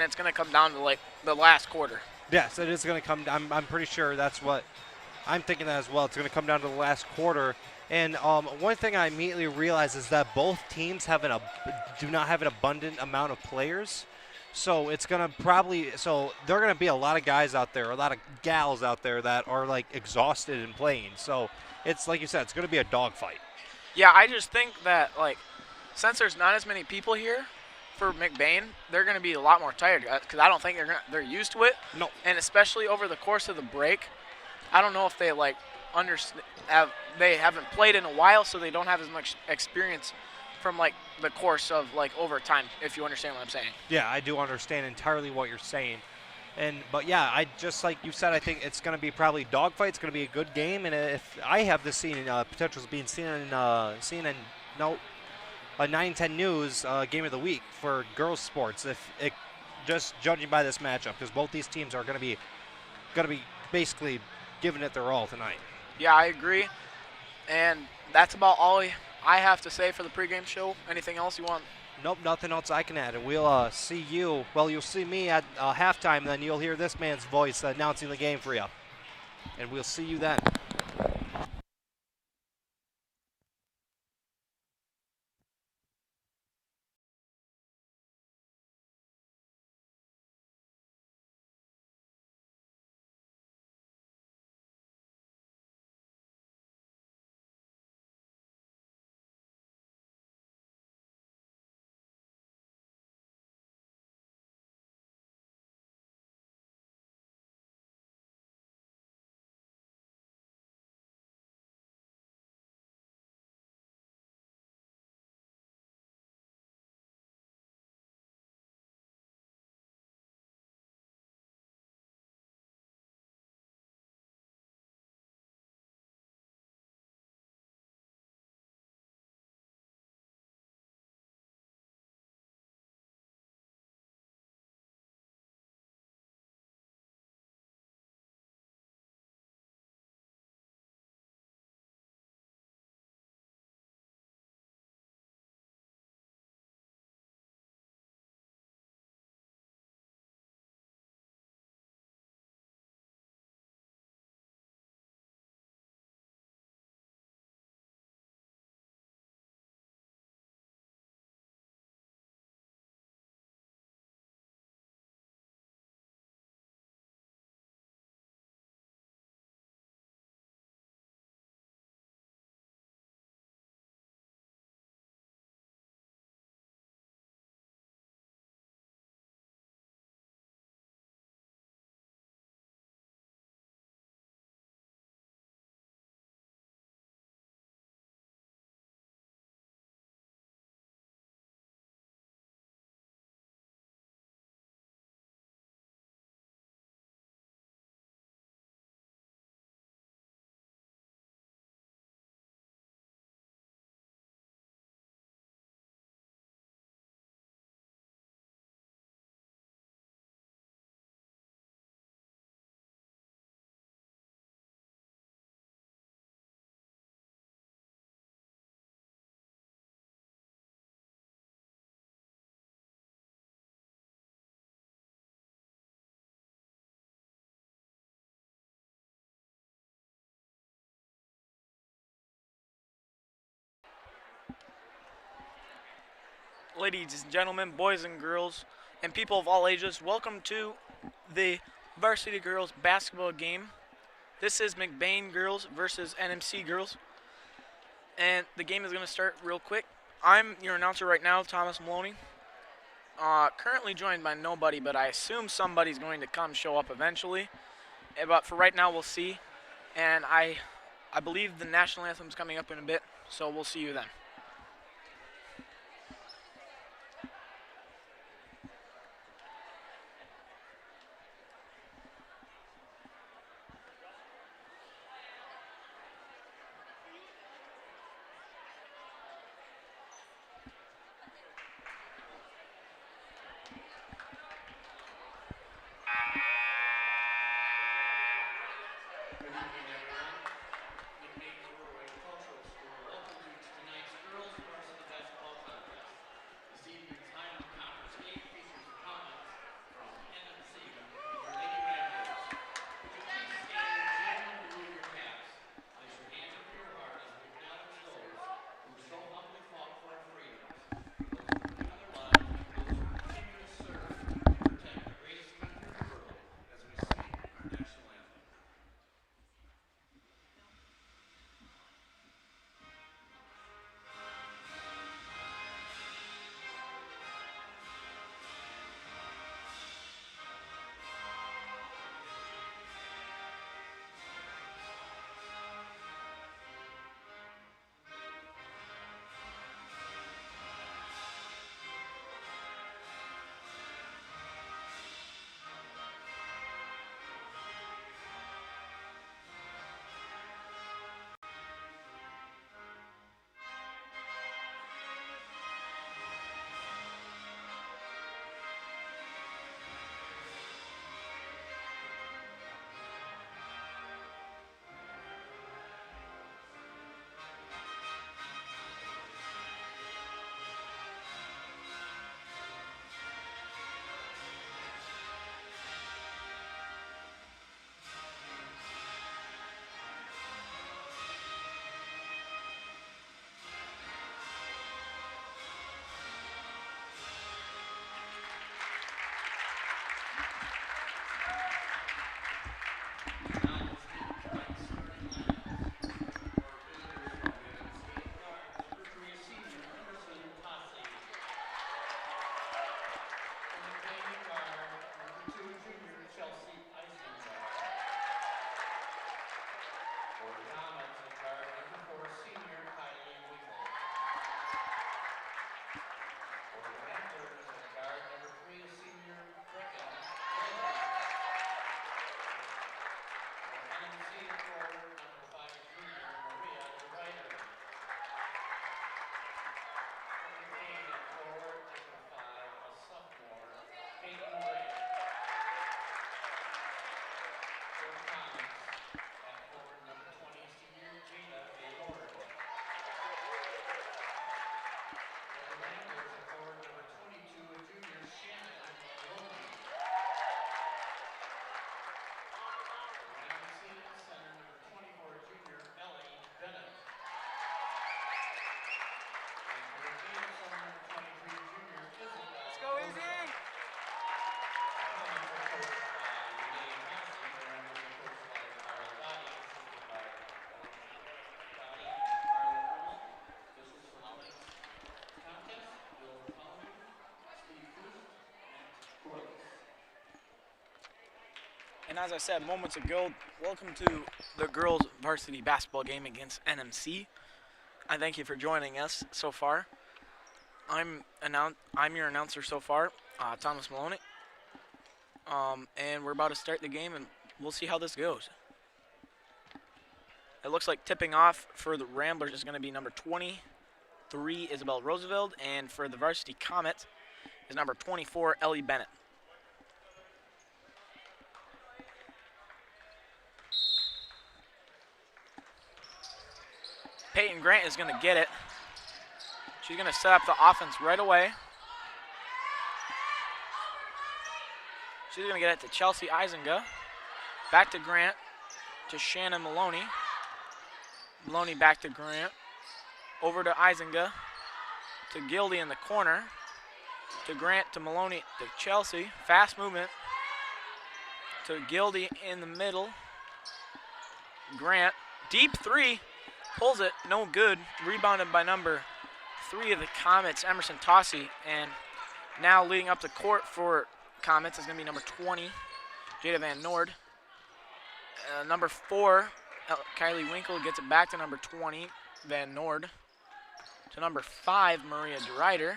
it's going to come down to like the last quarter. Yes, it is going to come. I'm pretty sure that's what I'm thinking that as well. It's going to come down to the last quarter. And one thing I immediately realized is that both teams do not have an abundant amount of players. So it's going to there are going to be a lot of guys out there, a lot of gals out there that are like exhausted and playing. So it's like you said, it's going to be a dogfight. Yeah, I just think that like since there's not as many people here for McBain, they're going to be a lot more tired because I don't think they're used to it. No. And especially over the course of the break, I don't know if they like they haven't played in a while, so they don't have as much experience from like the course of like overtime, if you understand what I'm saying. Yeah, I do understand entirely what you're saying. But yeah, I just like you said, I think it's going to be probably dogfight. It's going to be a good game, and if I have this scene potential being seen in CNN, no, a 9-10 News game of the week for girls sports. If it, just judging by this matchup, because both these teams are going to be basically giving it their all tonight. Yeah, I agree, and that's about all I have to say for the pregame show. Anything else you want? Nope, nothing else I can add. And we'll see you. Well, you'll see me at halftime. Then you'll hear this man's voice announcing the game for you. And we'll see you then. Ladies and gentlemen, boys and girls, and people of all ages, welcome to the Varsity Girls basketball game. This is McBain girls versus NMC girls, and the game is going to start real quick. I'm your announcer right now, Thomas Maloney. Currently joined by nobody, but I assume somebody's going to come show up eventually. But for right now, we'll see. And I believe the national anthem's coming up in a bit, so we'll see you then. And as I said moments ago, welcome to the girls' varsity basketball game against NMC. I thank you for joining us so far. I'm your announcer so far, Thomas Maloney. And we're about to start the game, and we'll see how this goes. It looks like tipping off for the Ramblers is going to be number 23, Isabel Roosevelt, and for the Varsity Comets is number 24, Ellie Bennett. Peyton Grant is going to get it. She's going to set up the offense right away. She's going to get it to Chelsea Isinga. Back to Grant, to Shannon Maloney. Maloney back to Grant. Over to Isinga, to Gildy in the corner. To Grant, to Maloney, to Chelsea. Fast movement. To Gildy in the middle. Grant, deep three. Pulls it, no good. Rebounded by number 3 of the Comets, Emerson Tossi. And now leading up the court for Comets is going to be number 20, Jada Van Noord. Number 4, Kylie Winkle gets it back to number 20, Van Noord. To number 5, Maria DeRuyter.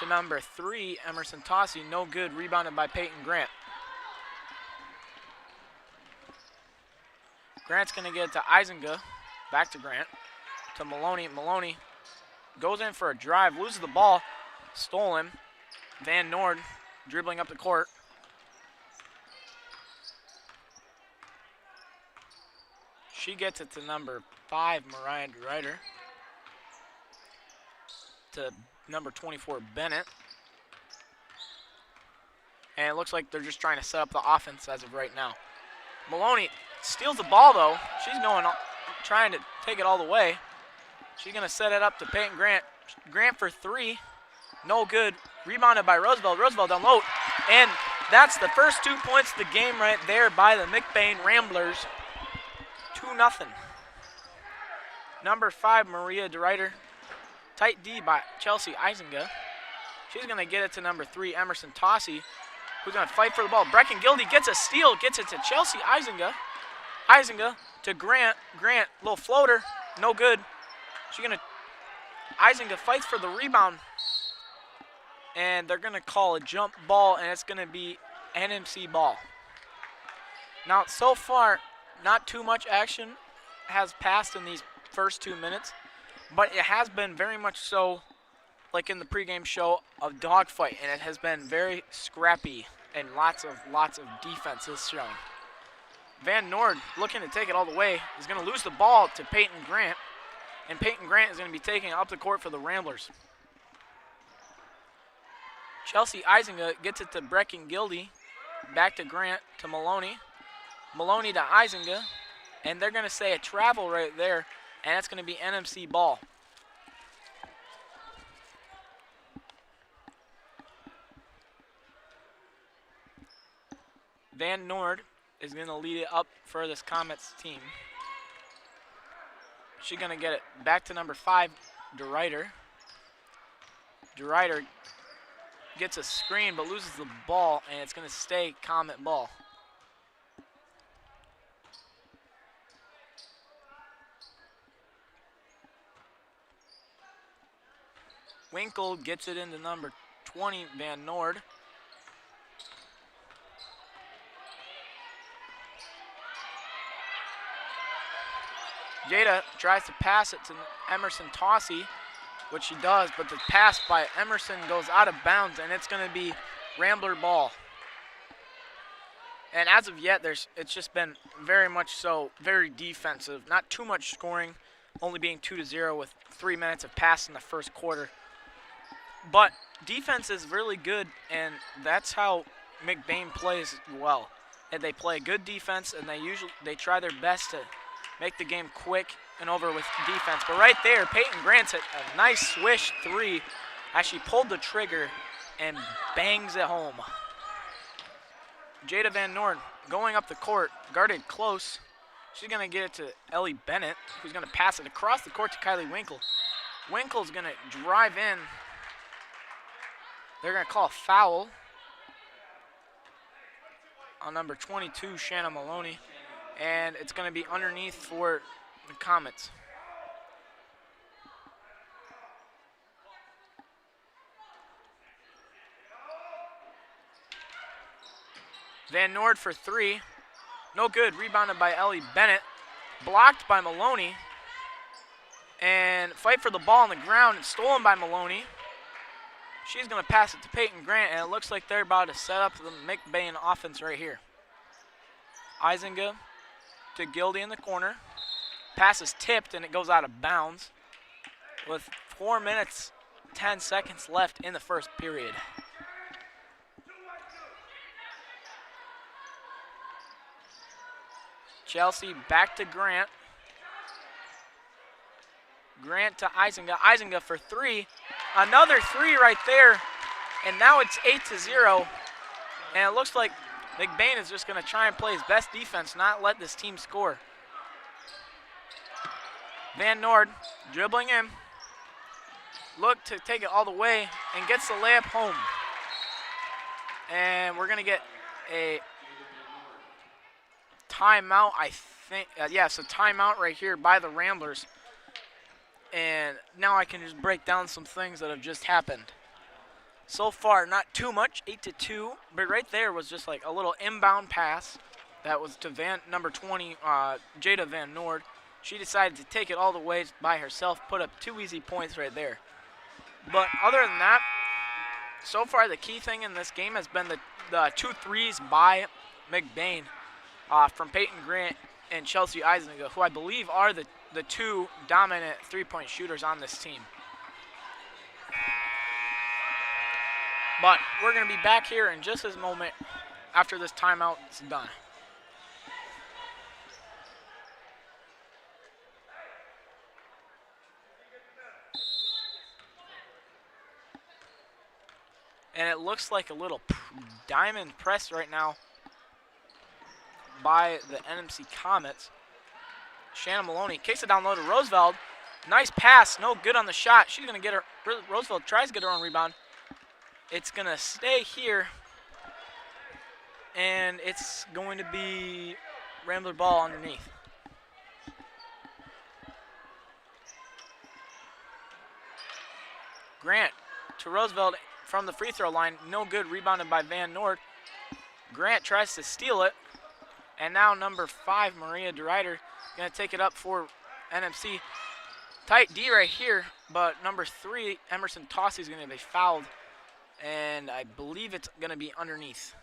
To number 3, Emerson Tossi. No good, rebounded by Peyton Grant. Grant's going to get it to Isinga. Back to Grant, to Maloney. Maloney goes in for a drive, loses the ball, stolen. Van Noord dribbling up the court. She gets it to number 5, Mariah DeRuyter. To number 24, Bennett. And it looks like they're just trying to set up the offense as of right now. Maloney steals the ball, though. She's going on, trying to take it all the way. She's going to set it up to Peyton Grant. Grant for 3. No good. Rebounded by Roosevelt. Roosevelt down low. And that's the first 2 points of the game right there by the McBain Ramblers. 2-0. Number 5, Maria DeRuyter. Tight D by Chelsea Isinga. She's going to get it to number 3, Emerson Tossi, who's going to fight for the ball. Brecken Gildy gets a steal, gets it to Chelsea Isinga. Isinga to Grant. Grant, little floater, no good. Isinga fights for the rebound. And they're going to call a jump ball, and it's going to be NMC ball. Now, so far, not too much action has passed in these first 2 minutes, but it has been very much so, like in the pregame show, a dogfight, and it has been very scrappy and lots of defense is shown. Van Noord, looking to take it all the way, is going to lose the ball to Peyton Grant, and Peyton Grant is going to be taking it up the court for the Ramblers. Chelsea Isinga gets it to Brecken Gildy, back to Grant, to Maloney. Maloney to Isinga, and they're going to say a travel right there, and that's going to be NMC ball. Van Noord is going to lead it up for this Comets team. She's going to get it back to number 5, DeRuyter. DeRuyter gets a screen but loses the ball, and it's going to stay Comet ball. Winkle gets it into number 20, Van Noord. Jada tries to pass it to Emerson Tossi, which she does, but the pass by Emerson goes out of bounds, and it's going to be Rambler ball. And as of yet, it's just been very much so, very defensive. Not too much scoring, only being 2-0 with 3 minutes of pass in the first quarter. But defense is really good, and that's how McBain plays well. And they play good defense, and they try their best to make the game quick and over with defense. But right there, Peyton Grant's hit a nice swish 3 as she pulled the trigger and bangs it home. Jada Van Noord going up the court, guarded close. She's going to get it to Ellie Bennett, who's going to pass it across the court to Kylie Winkle. Winkle's going to drive in. They're going to call a foul on number 22, Shanna Maloney. And it's going to be underneath for the Comets. Van Noord for 3. No good. Rebounded by Ellie Bennett. Blocked by Maloney. And fight for the ball on the ground. It's stolen by Maloney. She's going to pass it to Peyton Grant, and it looks like they're about to set up the McBain offense right here. Izinga to Gildy in the corner. Pass is tipped, and it goes out of bounds with 4 minutes, 10 seconds left in the first period. Chelsea back to Grant. Grant to Izinga. Izinga for 3. Another 3 right there. And now it's 8-0. And it looks like McBain is just going to try and play his best defense, not let this team score. Van Noord dribbling in. Look to take it all the way and gets the layup home. And we're going to get a timeout, I think. Yes, a timeout right here by the Ramblers. And now I can just break down some things that have just happened. So far, not too much, 8-2, but right there was just like a little inbound pass that was to number 20, Jada Van Noord. She decided to take it all the way by herself, put up 2 easy points right there. But other than that, so far the key thing in this game has been the 2 threes by McBain from Peyton Grant and Chelsea Izinga, who I believe are the 2 dominant three-point shooters on this team. But we're going to be back here in just this moment after this timeout is done. And it looks like a little diamond press right now by the NMC Comets. Shanna Maloney kicks it down low to Roosevelt. Nice pass, no good on the shot. She's going to get her, Roosevelt tries to get her own rebound. It's going to stay here. And it's going to be Rambler ball underneath. Grant to Roosevelt from the free throw line. No good, rebounded by Van Noord. Grant tries to steal it. And now number 5, Maria DeRuyter, going to take it up for NMC. Tight D right here, but number 3, Emerson Tossie, is going to be fouled. And I believe it's going to be underneath.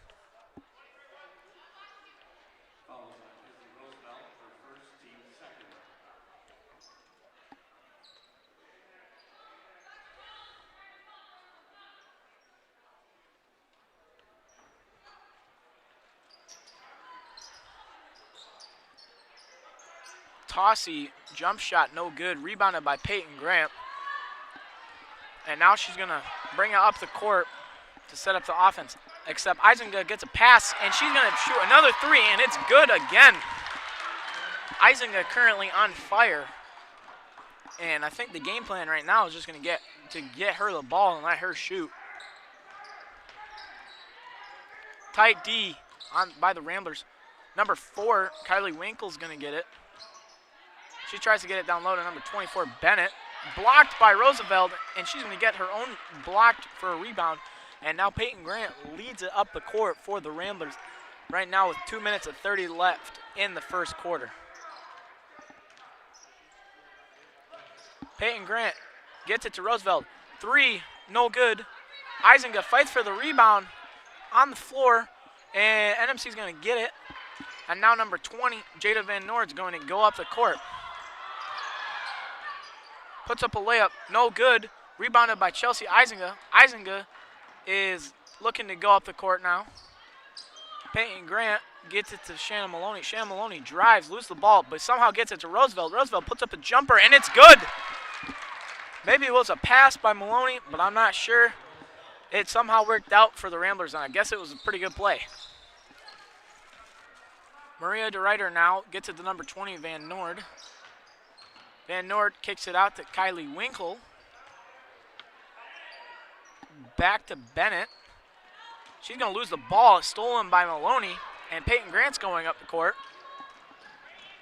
Tossie, jump shot, no good. Rebounded by Peyton Grant. And now she's going to bring it up the court to set up the offense. Except Izinga gets a pass, and she's going to shoot another 3, and it's good again. Izinga currently on fire. And I think the game plan right now is just going to get her the ball and let her shoot. Tight D by the Ramblers. Number 4, Kylie Winkle's going to get it. She tries to get it down low to number 24, Bennett. Blocked by Roosevelt, and she's going to get her own blocked for a rebound. And now Peyton Grant leads it up the court for the Ramblers right now with 2 minutes and 30 left in the first quarter. Peyton Grant gets it to Roosevelt. 3, no good. Izinga fights for the rebound on the floor, and NMC's going to get it. And now number 20, Jada Van Noord's going to go up the court. Puts up a layup, no good. Rebounded by Chelsea Izinga. Izinga is looking to go up the court now. Peyton Grant gets it to Shanna Maloney. Shanna Maloney drives, loses the ball, but somehow gets it to Roosevelt. Roosevelt puts up a jumper, and it's good. Maybe it was a pass by Maloney, but I'm not sure. It somehow worked out for the Ramblers, and I guess it was a pretty good play. Maria DeRuyter now gets it to number 20, Van Noord. Van Noord kicks it out to Kylie Winkle. Back to Bennett. She's going to lose the ball. It's stolen by Maloney. And Peyton Grant's going up the court.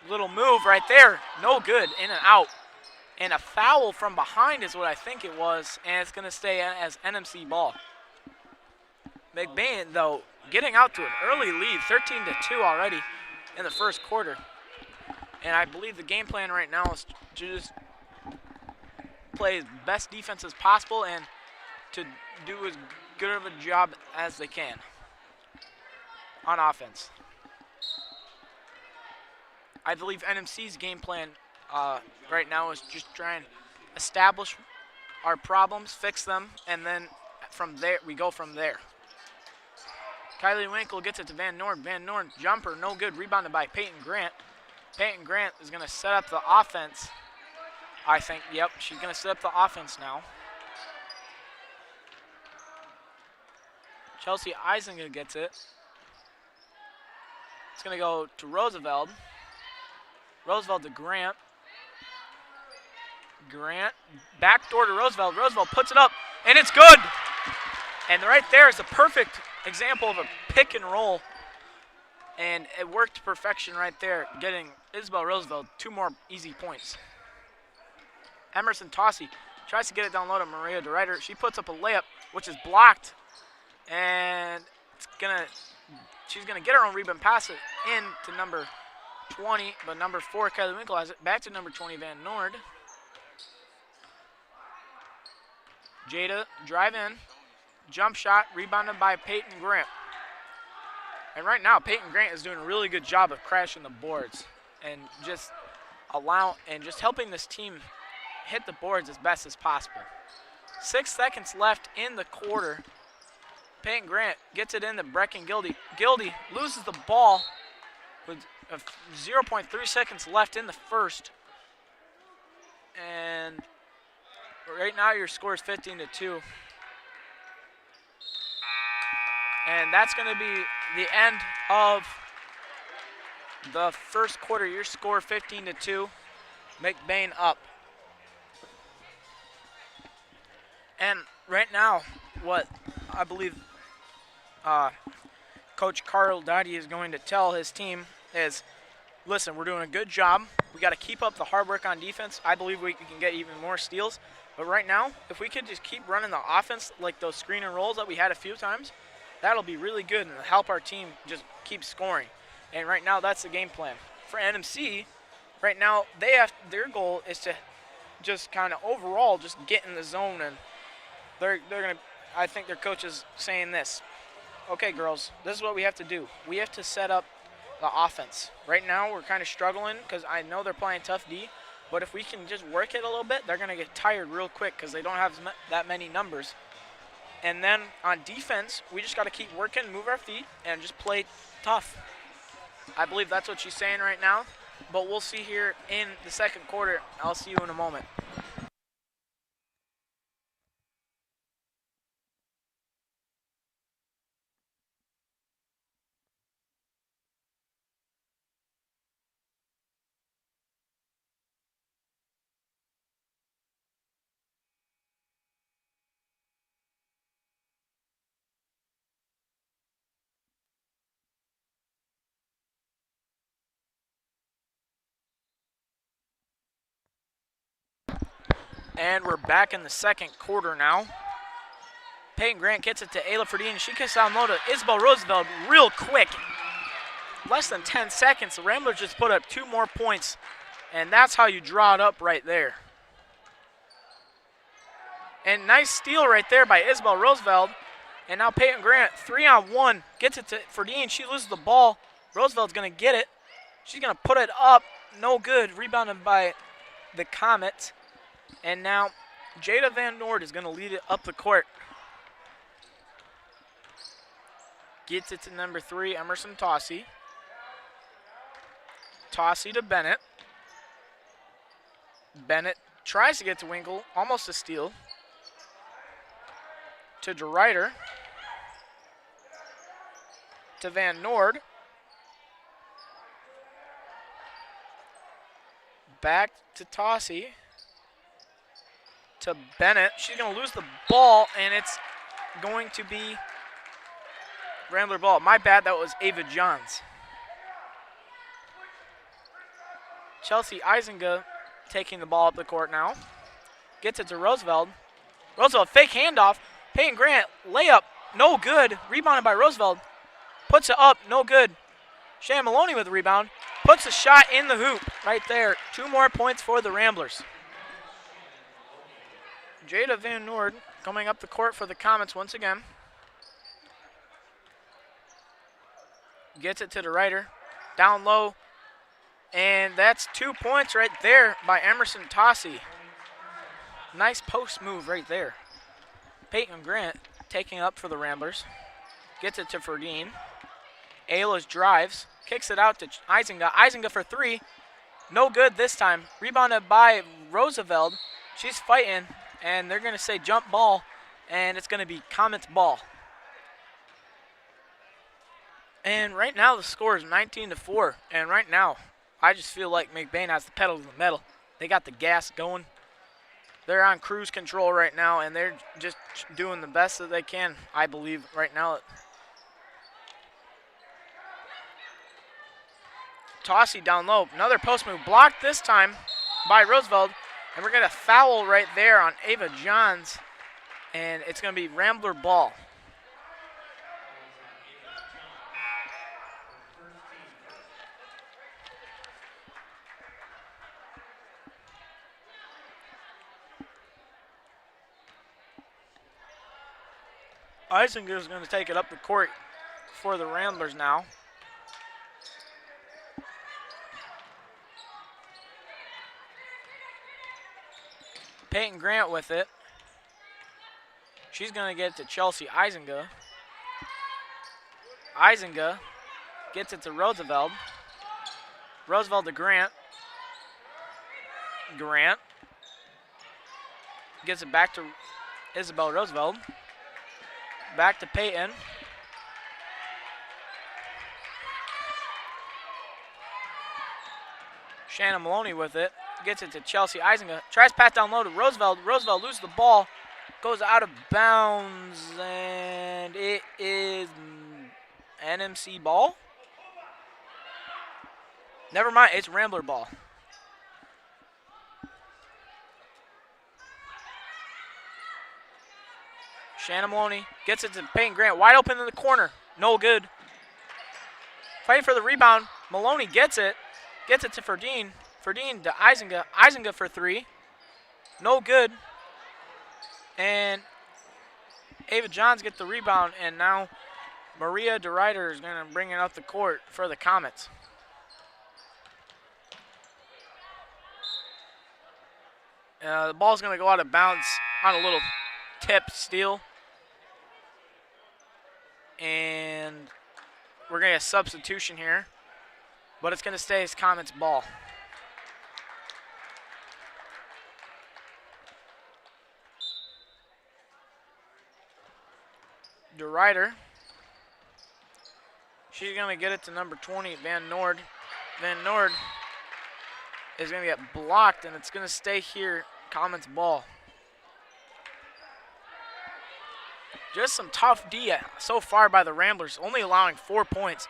Little move right there. No good. In and out. And a foul from behind is what I think it was. And it's going to stay as NMC ball. McBain, though, getting out to an early lead. 13-2 already in the first quarter. And I believe the game plan right now is to just play as best defense as possible and to do as good of a job as they can on offense. I believe NMC's game plan right now is just try and establish our problems, fix them, and then from there we go from there. Kylie Winkle gets it to Van Noord. Van Noord jumper, no good, rebounded by Peyton Grant. Peyton Grant is going to set up the offense, I think. Yep, she's going to set up the offense now. Chelsea Eisinger gets it. It's going to go to Roosevelt. Roosevelt to Grant. Grant, backdoor to Roosevelt. Roosevelt puts it up, and it's good. And right there is a perfect example of a pick and roll. And it worked to perfection right there, getting Isabel Roosevelt 2 more easy points. Emerson Tossie tries to get it down low to Maria DeRuyter. She puts up a layup, which is blocked. And she's gonna get her own rebound, pass it in to number 20, but number 4, Kylie Winkle, has it back to number 20, Van Noord. Jada, drive in, jump shot, rebounded by Peyton Grant. And right now, Peyton Grant is doing a really good job of crashing the boards and just helping this team hit the boards as best as possible. 6 seconds left in the quarter. Peyton Grant gets it into Brecken Gildy. Gildy loses the ball with 0.3 seconds left in the first. And right now your score is 15-2. And that's going to be the end of the first quarter. Your score 15-2. McBain up. And right now, what I believe Coach Carl Dottie is going to tell his team is, listen, we're doing a good job. We got to keep up the hard work on defense. I believe we can get even more steals. But right now, if we could just keep running the offense like those screen and rolls that we had a few times, that'll be really good and help our team just keep scoring. And right now, that's the game plan. For NMC, right now, their goal is to just kind of overall just get in the zone, and they're going to, I think their coach is saying this. Okay, girls, this is what we have to do. We have to set up the offense. Right now, we're kind of struggling because I know they're playing tough D, but if we can just work it a little bit, they're going to get tired real quick because they don't have that many numbers. And then on defense, we just got to keep working, move our feet, and just play tough. I believe that's what she's saying right now, but we'll see here in the second quarter. I'll see you in a moment. And we're back in the second quarter now. Peyton Grant gets it to Ayla Ferdinand. She gets down low to Isabel Roosevelt real quick. Less than 10 seconds. The Ramblers just put up 2 more points. And that's how you draw it up right there. And nice steal right there by Isabel Roosevelt. And now Peyton Grant, 3-on-1, gets it to Ferdinand. She loses the ball. Roosevelt's going to get it. She's going to put it up. No good. Rebounded by the Comets. And now Jada Van Noord is going to lead it up the court. Gets it to number 3, Emerson Tossie. Tossie to Bennett. Bennett tries to get to Winkle, almost a steal. To DeRuyter. To Van Noord. Back to Tossie. To Bennett. She's going to lose the ball, and it's going to be Rambler ball. My bad, that was Ava Johns. Chelsea Eisinga taking the ball up the court now. Gets it to Roosevelt. Roosevelt, fake handoff. Peyton Grant, layup, no good. Rebounded by Roosevelt. Puts it up, no good. Shannon Maloney with the rebound. Puts a shot in the hoop right there. 2 more points for the Ramblers. Jada Van Noord coming up the court for the Comets once again. Gets it to the Ryder. Down low. And that's 2 points right there by Emerson Tossi. Nice post move right there. Peyton Grant taking up for the Ramblers. Gets it to Ferdine. Ayla's drives. Kicks it out to Eisinga. Eisinga for 3. No good this time. Rebounded by Roosevelt. She's fighting, and they're going to say jump ball, and it's going to be Comets ball. And right now the score is 19-4, and right now I just feel like McBain has the pedal to the metal. They got the gas going. They're on cruise control right now, and they're just doing the best that they can, I believe, right now. Tossi down low. Another post move. Blocked this time by Roosevelt. And we're going to foul right there on Ava Johns. And it's going to be Rambler ball. Eisinga is going to take it up the court for the Ramblers now. Peyton Grant with it. She's going to get it to Chelsea Eisinga. Eisinga gets it to Roosevelt. Roosevelt to Grant. Grant gets it back to Isabel Roosevelt. Back to Peyton. Shannon Maloney with it. Gets it to Chelsea Eisinga. Tries pass down low to Roosevelt. Roosevelt loses the ball. Goes out of bounds. And it is NMC ball. Never mind. It's Rambler ball. Shannon Maloney gets it to Peyton Grant. Wide open in the corner. No good. Fighting for the rebound. Maloney gets it. Gets it to Ferdine. Ferdine to Eisinga. Eisinga for 3. No good. And Ava Johns gets the rebound. And now Maria DeRuyter is going to bring it up the court for the Comets. The ball's going to go out of bounds on a little tip steal. And we're going to get a substitution here. But it's going to stay as Comets ball. DeRuyter. She's going to get it to number 20, Van Noord. Van Noord is going to get blocked, and it's going to stay here, Comets ball. Just some tough D so far by the Ramblers, only allowing 4 points.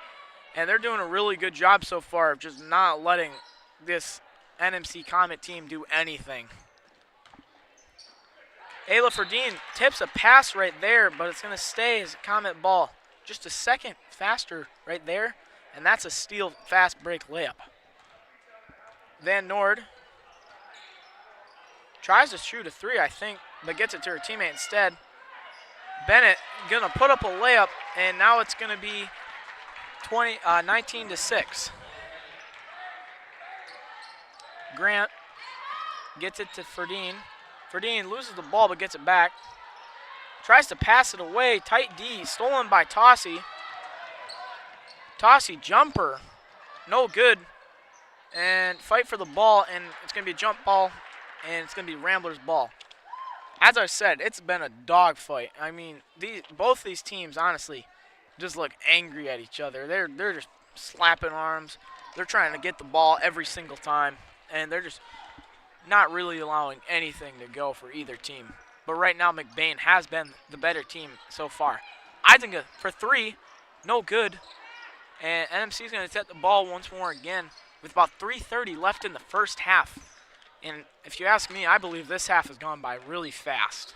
And they're doing a really good job so far of just not letting this NMC Comet team do anything. Ayla Ferdine tips a pass right there, but it's going to stay as a Comet ball. Just a second faster right there, and that's a steal fast break layup. Van Noord tries to shoot a 3, I think, but gets it to her teammate instead. Bennett going to put up a layup, and now it's going to be 19-6. Grant gets it to Ferdine. Ferdine loses the ball but gets it back. Tries to pass it away. Tight D. Stolen by Tossi. Tossi jumper. No good. And fight for the ball. And it's going to be a jump ball. And it's going to be Ramblers ball. As I said, it's been a dogfight. I mean, both these teams, honestly, just look angry at each other. They're just slapping arms. They're trying to get the ball every single time. And they're just not really allowing anything to go for either team. But right now, McBain has been the better team so far. Eisinga for 3. No good. And NMC is going to set the ball once more again with about 3:30 left in the first half. And if you ask me, I believe this half has gone by really fast.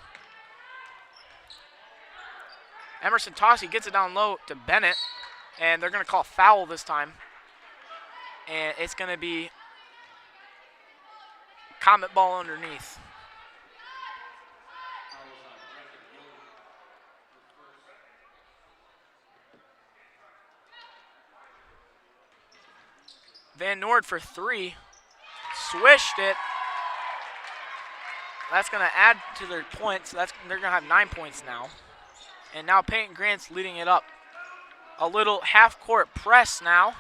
Emerson Tossie gets it down low to Bennett, and they're going to call foul this time. And it's going to be Comet ball underneath. Van Noord for 3. Swished it. That's going to add to their points. They're going to have 9 points now. And now Peyton Grant's leading it up. A little half-court press now.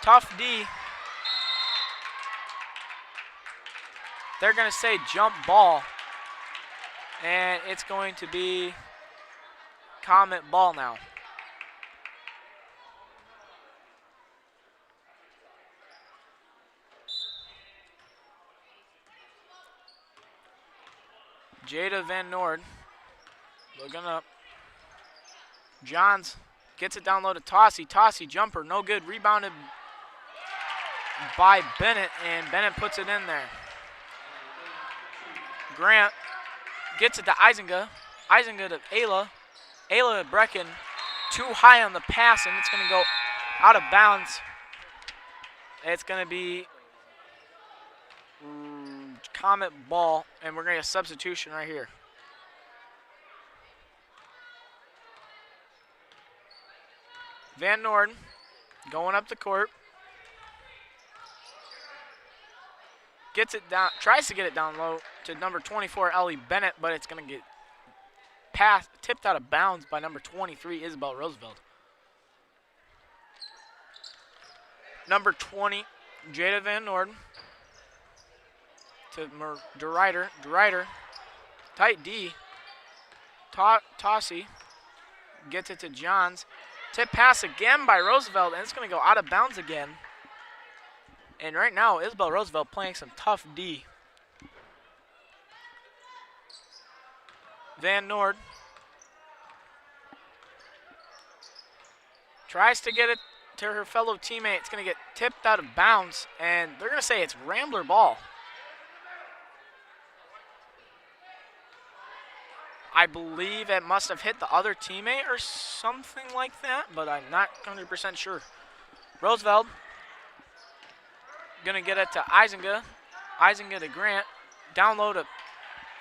Tough D. They're going to say jump ball. And it's going to be Comet ball now. Jada Van Noord looking up. Johns gets it down low to Tossie. Tossie jumper, no good. Rebounded by Bennett, and Bennett puts it in there. Grant gets it to Isinga. Isinga to Ayla. Ayla to Brecken. Too high on the pass, and it's going to go out of bounds. It's going to be Comet ball, and we're going to get a substitution right here. Van Noord going up the court. Gets it down, tries to get it down low to number 24, Ellie Bennett, but it's going to get tipped out of bounds by number 23, Isabel Roosevelt. Number 20, Jada Van Noord. To DeRuyter. DeRuyter. Tight D. Tossie. Gets it to Johns. Tip pass again by Roosevelt, and it's going to go out of bounds again. And right now, Isabel Roosevelt playing some tough D. Van Noord. Tries to get it to her fellow teammate. It's going to get tipped out of bounds, and they're going to say it's Rambler ball. I believe it must have hit the other teammate or something like that, but I'm not 100% sure. Roosevelt going to get it to Isinga. Isinga to Grant. Down low to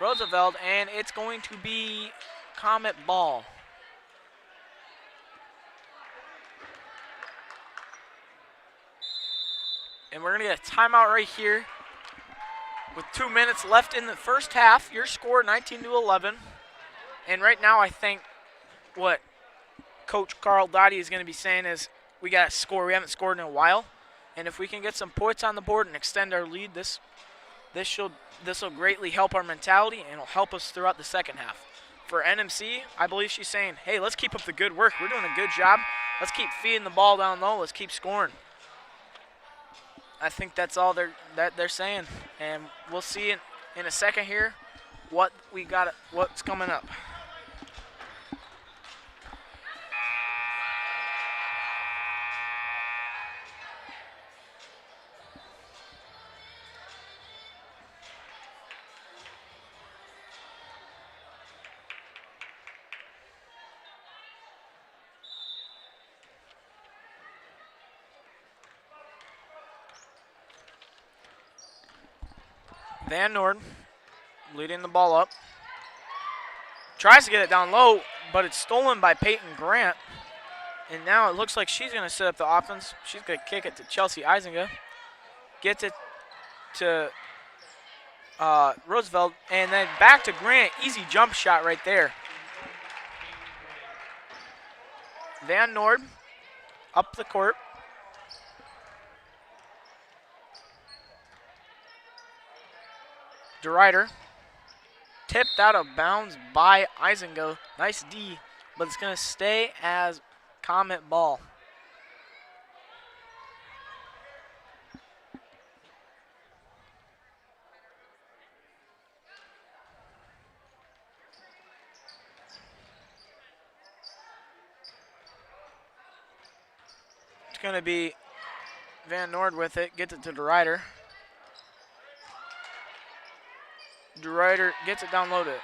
Roosevelt, and it's going to be Comet ball. And we're going to get a timeout right here with 2 minutes left in the first half. Your score 19-11. And right now I think what Coach Carl Dottie is going to be saying is we got to score. We haven't scored in a while. And if we can get some points on the board and extend our lead, this will greatly help our mentality and it'll help us throughout the second half. For NMC, I believe she's saying, hey, let's keep up the good work. We're doing a good job. Let's keep feeding the ball down low. Let's keep scoring. I think that's all they're saying. And we'll see in a second here what's coming up. Van Noord leading the ball up. Tries to get it down low, but it's stolen by Peyton Grant. And now it looks like she's going to set up the offense. She's going to kick it to Chelsea Isinga. Gets it to Roosevelt, and then back to Grant. Easy jump shot right there. Van Noord up the court. DeRuyter tipped out of bounds by Isinga. Nice D, but it's going to stay as Comet ball. It's going to be Van Noord with it. Gets it to the rider. The rider gets it down low to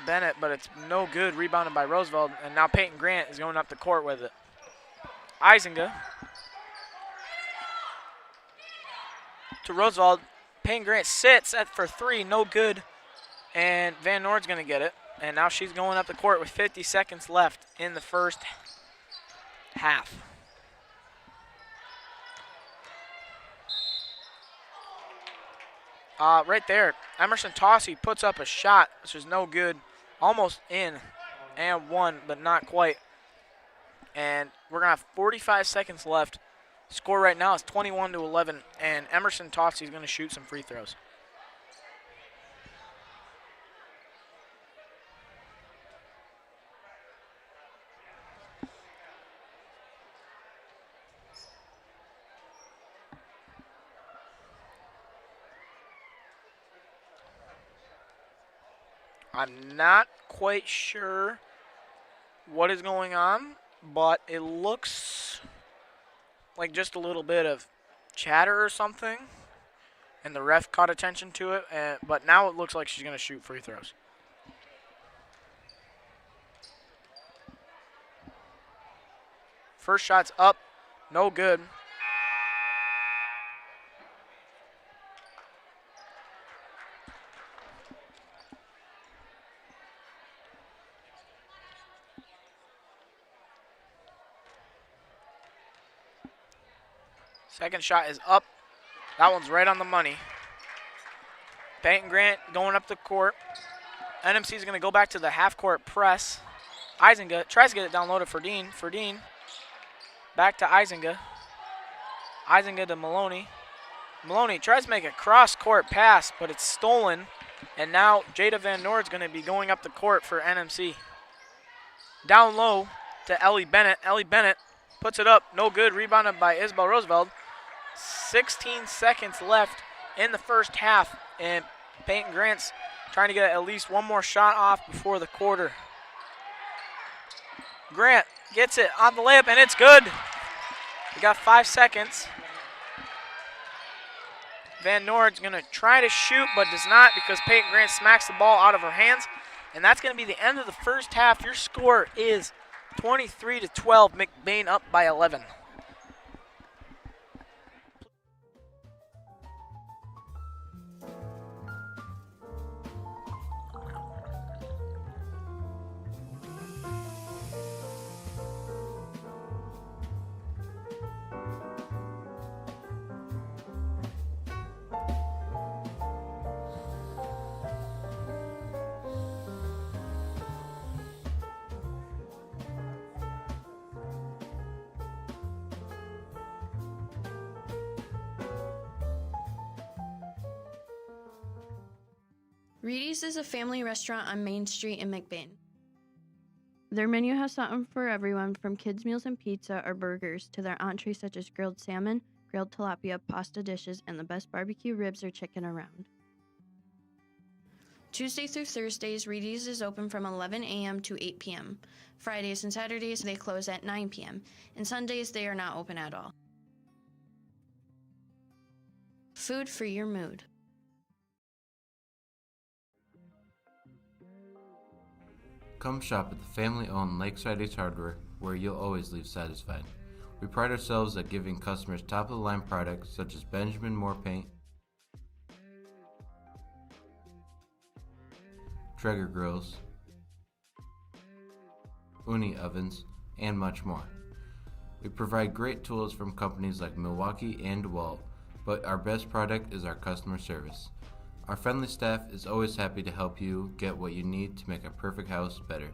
Bennett, but it's no good. Rebounded by Roosevelt. And now Peyton Grant is going up the court with it. Isinga to Roosevelt. Peyton Grant sits for 3, no good. And Van Noord's going to get it. And now she's going up the court with 50 seconds left in the first half. Right there, Emerson Tossie puts up a shot, which is no good. Almost in and one, but not quite. And we're going to have 45 seconds left. Score right now is 21-11, and Emerson Tossie is going to shoot some free throws. I'm not quite sure what is going on, but it looks like just a little bit of chatter or something, and the ref caught attention to it, but now it looks like she's going to shoot free throws. First shot's up, no good. Second shot is up. That one's right on the money. Peyton Grant going up the court. NMC is going to go back to the half-court press. Isinga tries to get it down low to Ferdine. Ferdine back to Isinga. Isinga to Maloney. Maloney tries to make a cross-court pass, but it's stolen. And now Jada Van Noord's going to be going up the court for NMC. Down low to Ellie Bennett. Ellie Bennett puts it up. No good. Rebounded by Isabel Roosevelt. 16 seconds left in the first half, and Peyton Grant's trying to get at least one more shot off before the quarter. Grant gets it on the layup, and it's good. We got 5 seconds. Van Noord's going to try to shoot, but does not because Peyton Grant smacks the ball out of her hands, and that's going to be the end of the first half. Your score is 23-12. McBain up by 11. Reedy's is a family restaurant on Main Street in McBain. Their menu has something for everyone from kids' meals and pizza or burgers to their entrees such as grilled salmon, grilled tilapia, pasta dishes, and the best barbecue ribs or chicken around. Tuesday through Thursdays, Reedy's is open from 11 a.m. to 8 p.m. Fridays and Saturdays, they close at 9 p.m. And Sundays, they are not open at all. Food for your mood. Come shop at the family-owned Lakeside Ace Hardware, where you'll always leave satisfied. We pride ourselves at giving customers top-of-the-line products such as Benjamin Moore paint, Traeger grills, Uni ovens, and much more. We provide great tools from companies like Milwaukee and DeWalt, but our best product is our customer service. Our friendly staff is always happy to help you get what you need to make a perfect house better.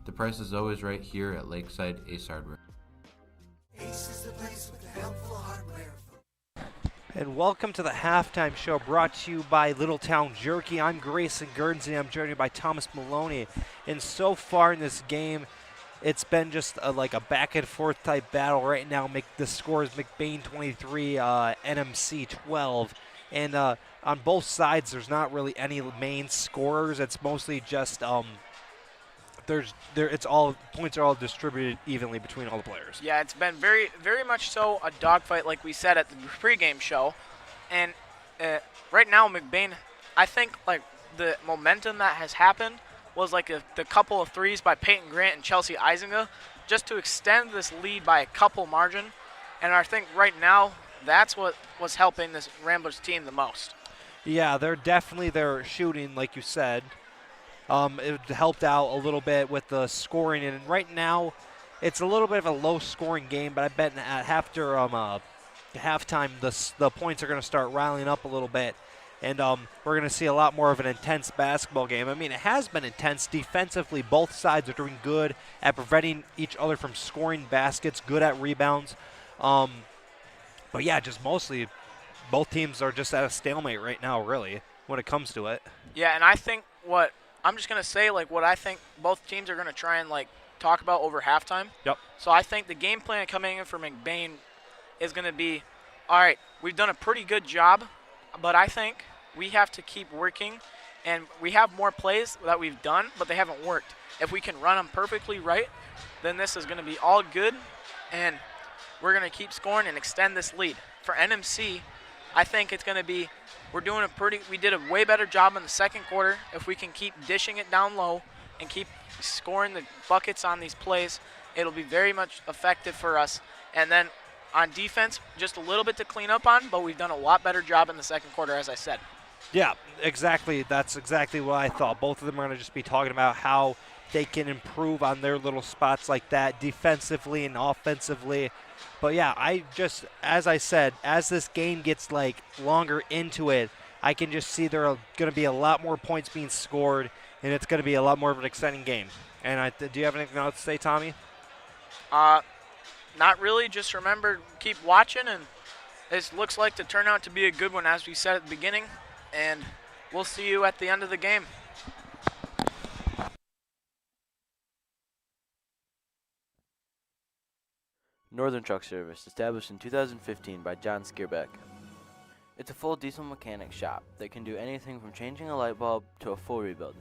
The price is always right here at Lakeside Ace Hardware. Ace is the place with the helpful hardware. And welcome to the halftime show brought to you by Littletown Jerky. I'm Grayson Guernsey. I'm joined by Thomas Maloney. And so far in this game, it's been just like a back and forth type battle right now. The score is McBain 23, NMC 12. And on both sides, there's not really any main scorers. It's mostly just it's all points are all distributed evenly between all the players. Yeah, it's been very, very much so a dogfight, like we said at the pregame show. And right now, McBain, I think like the momentum that has happened was like the couple of threes by Peyton Grant and Chelsea Eisinga just to extend this lead by a couple margin. And I think right now that's what was helping this Ramblers team the most. Yeah, they're shooting, like you said. It helped out a little bit with the scoring, and right now it's a little bit of a low-scoring game, but I bet after halftime the points are going to start riling up a little bit, and we're going to see a lot more of an intense basketball game. I mean, it has been intense defensively. Both sides are doing good at preventing each other from scoring baskets, good at rebounds. But yeah, just mostly both teams are just at a stalemate right now, really, when it comes to it. Yeah, and I think what I'm just going to say, like, what I think both teams are going to try and, like, talk about over halftime. Yep. So I think the game plan coming in for McBain is going to be, all right, we've done a pretty good job, but I think we have to keep working, and we have more plays that we've done, but they haven't worked. If we can run them perfectly right, then this is going to be all good, and we're going to keep scoring and extend this lead. For NMC, I think it's going to be we did a way better job in the second quarter. If we can keep dishing it down low and keep scoring the buckets on these plays, it'll be very much effective for us. And then on defense, just a little bit to clean up on, but we've done a lot better job in the second quarter, as I said. Yeah, exactly. That's exactly what I thought. Both of them are going to just be talking about how they can improve on their little spots like that defensively and offensively. But yeah, as I said, as this game gets like longer into it, I can just see there are going to be a lot more points being scored, and it's going to be a lot more of an exciting game. And do you have anything else to say, Tommy? Not really. Just remember, keep watching, and this looks like to turn out to be a good one, as we said at the beginning. And we'll see you at the end of the game. Northern Truck Service, established in 2015 by John Skierbeck. It's a full diesel mechanic shop that can do anything from changing a light bulb to a full rebuild.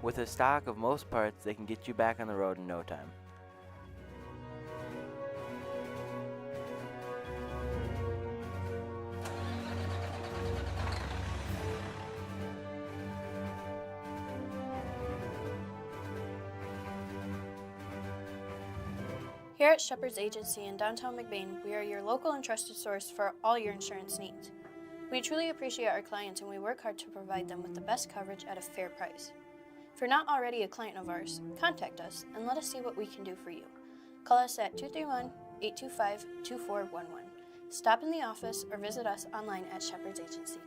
With a stock of most parts, they can get you back on the road in no time. Here at Shepherd's Agency in downtown McBain, we are your local and trusted source for all your insurance needs. We truly appreciate our clients, and we work hard to provide them with the best coverage at a fair price. If you're not already a client of ours, contact us and let us see what we can do for you. Call us at 231-825-2411. Stop in the office or visit us online at shepherdsagency.com.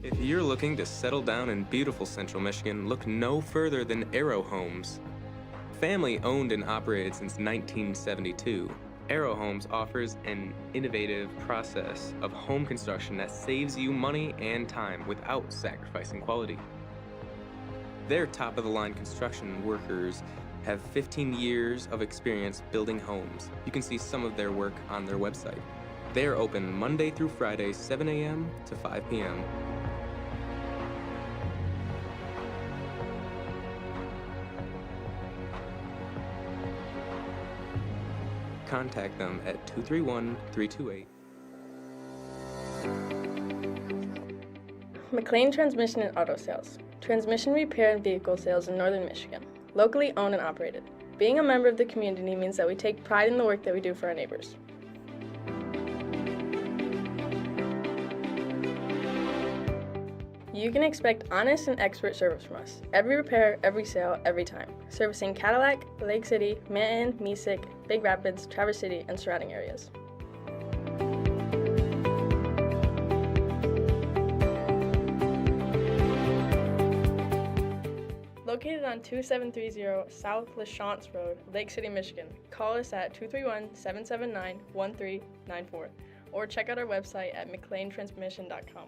If you're looking to settle down in beautiful Central Michigan, look no further than Arrow Homes. Family owned and operated since 1972, Arrow Homes offers an innovative process of home construction that saves you money and time without sacrificing quality. Their top-of-the-line construction workers have 15 years of experience building homes. You can see some of their work on their website. They are open Monday through Friday, 7 a.m. to 5 p.m. Contact them at 231-328. McLain Transmission and Auto Sales. Transmission repair and vehicle sales in Northern Michigan. Locally owned and operated. Being a member of the community means that we take pride in the work that we do for our neighbors. You can expect honest and expert service from us. Every repair, every sale, every time. Servicing Cadillac, Lake City, Manton, Mesick, Big Rapids, Traverse City, and surrounding areas. Located on 2730 South LaChance Road, Lake City, Michigan. Call us at 231-779-1394 or check out our website at McLaintransmission.com.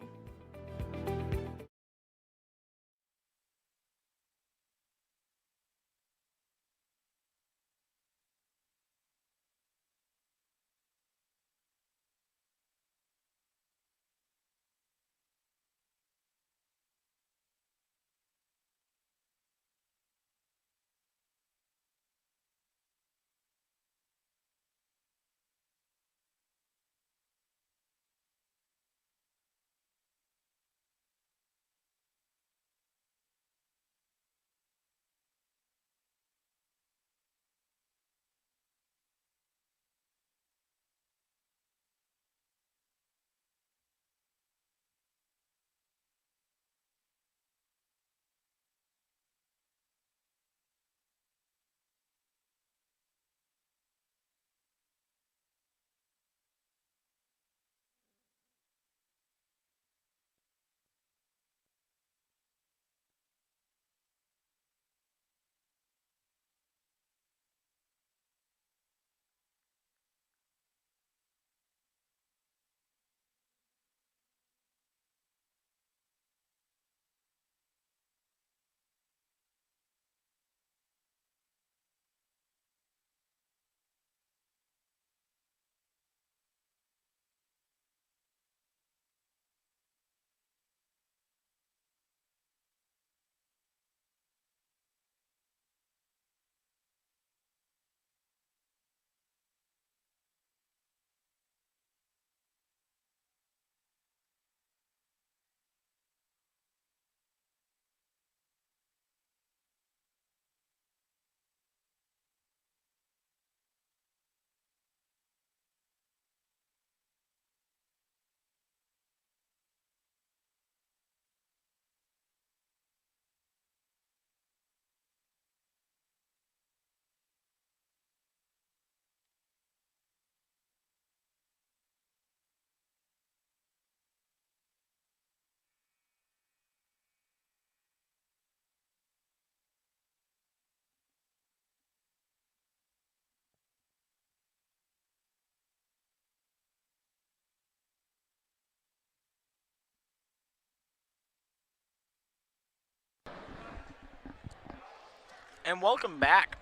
And welcome back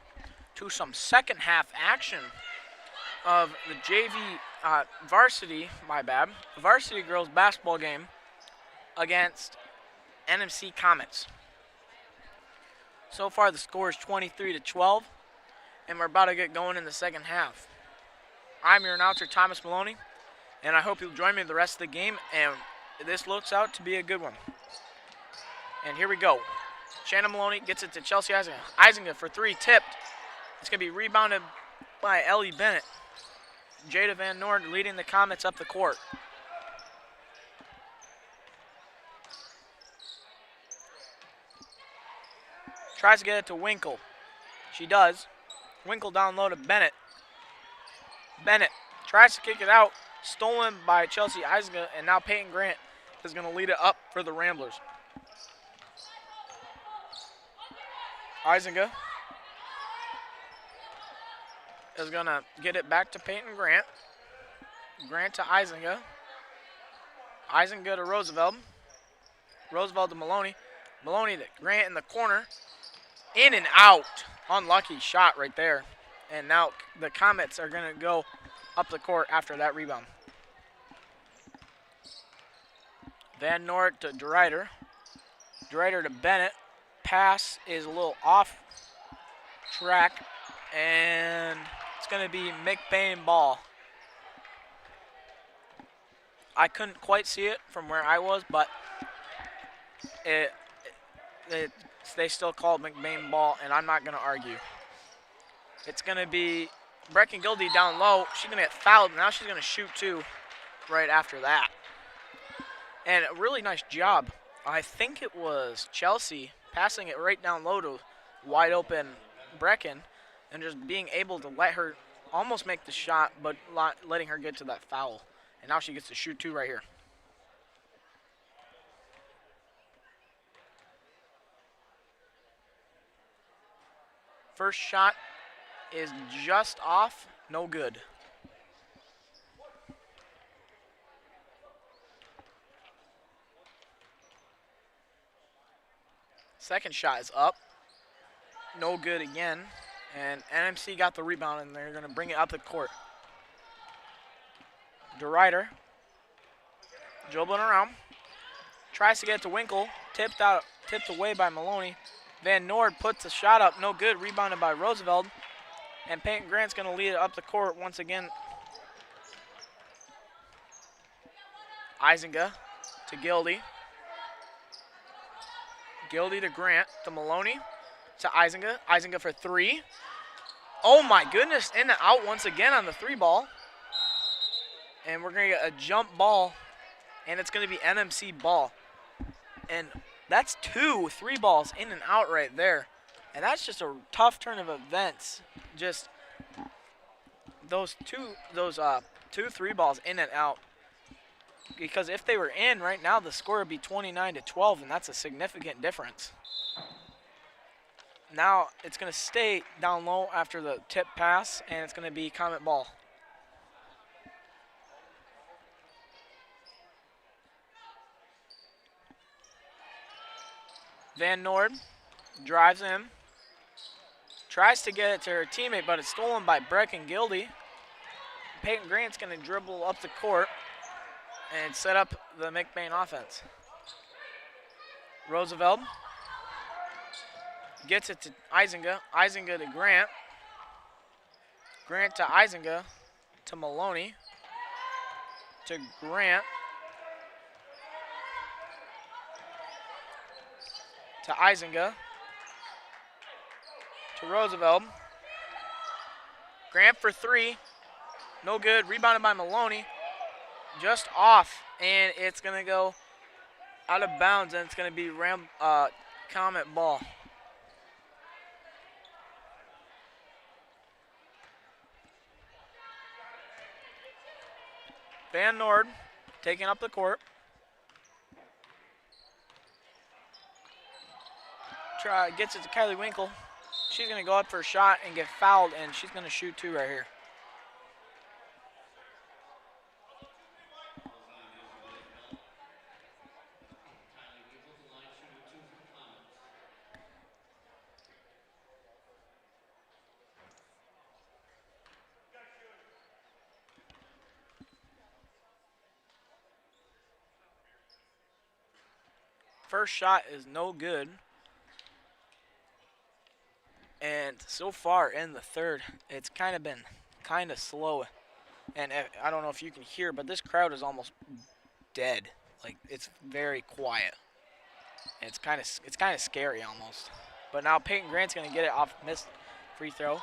to some second half action of the varsity girls basketball game against NMC Comets. So far the score is 23-12, and we're about to get going in the second half. I'm your announcer, Thomas Maloney, and I hope you'll join me the rest of the game, and this looks out to be a good one. And here we go. Shannon Maloney gets it to Chelsea Eisinger. Eisinger for three, tipped. It's going to be rebounded by Ellie Bennett. Jada Van Noord leading the Comets up the court. Tries to get it to Winkle. She does. Winkle down low to Bennett. Bennett tries to kick it out. Stolen by Chelsea Eisinger, and now Peyton Grant is going to lead it up for the Ramblers. Eisinger is going to get it back to Peyton Grant. Grant to Eisinger. Eisinger to Roosevelt. Roosevelt to Maloney. Maloney to Grant in the corner. In and out. Unlucky shot right there. And now the Comets are going to go up the court after that rebound. Van Noort to DeRuyter. DeRuyter to Bennett. Pass is a little off track, and it's going to be McBain ball. I couldn't quite see it from where I was, but they still called McBain ball, and I'm not going to argue. It's going to be Brecken Gildy down low. She's going to get fouled. Now she's going to shoot 2 right after that. And a really nice job. I think it was Chelsea passing it right down low to wide open Brecken and just being able to let her almost make the shot, but letting her get to that foul. And now she gets to shoot 2 right here. First shot is just off, no good. Second shot is up, no good again. And NMC got the rebound, and they're going to bring it up the court. DeRuyter, dribbling around, tries to get it to Winkle, tipped away by Maloney. Van Noord puts a shot up, no good, rebounded by Roosevelt. And Peyton Grant's going to lead it up the court once again. Izinga to Gildy. Gildy to Grant, to Maloney, to Izinga. Izinga for 3. Oh my goodness, in and out once again on the 3 ball. And we're going to get a jump ball, and it's going to be NMC ball. And that's 2 3 balls in and out right there. And that's just a tough turn of events. Just those two 3 balls in and out. Because if they were in right now, the score would be 29-12, and that's a significant difference. Now it's going to stay down low after the tip pass, and it's going to be Comet ball. Van Noord drives in, tries to get it to her teammate, but it's stolen by Brecken Gildy. Peyton Grant's going to dribble up the court and set up the McBain offense. Roosevelt gets it to Izinga. Izinga to Grant. Grant to Izinga. To Maloney. To Grant. To Izinga. To Roosevelt. Grant for 3. No good. Rebounded by Maloney. Just off. And it's going to go out of bounds. And it's going to be Comet ball. Van Noord taking up the court. Gets it to Kylie Winkle. She's going to go up for a shot and get fouled, and she's going to shoot 2 right here. First shot is no good. And so far in the third, it's kind of been kind of slow. And I don't know if you can hear, but this crowd is almost dead. Like, it's very quiet. And it's kind of scary almost. But now Peyton Grant's going to get it off missed free throw.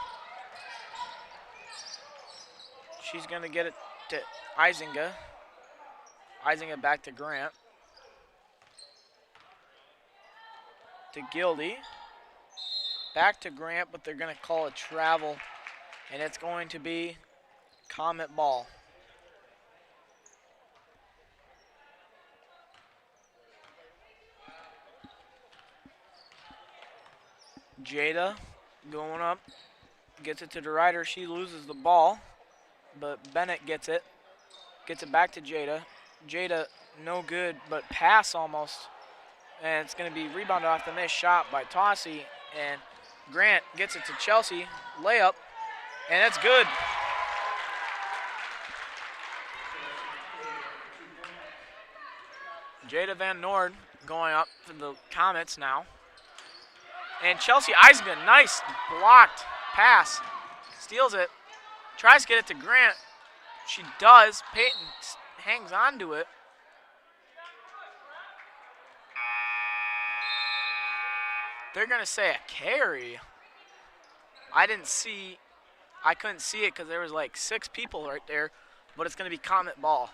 She's going to get it to Izinga. Izinga back to Grant. To Gildy. Back to Grant, but they're going to call a travel, and it's going to be Comet ball. Jada going up, gets it to DeRuyter. She loses the ball, but Bennett gets it back to Jada. Jada, no good, but pass almost. And it's going to be rebounded off the missed shot by Tossie. And Grant gets it to Chelsea. Layup. And that's good. Jada Van Noord going up for the Comets now. And Chelsea Eisman, nice blocked pass. Steals it. Tries to get it to Grant. She does. Peyton hangs on to it. They're going to say a carry. I didn't see I couldn't see it because there was like 6 people right there, but it's going to be Comet ball.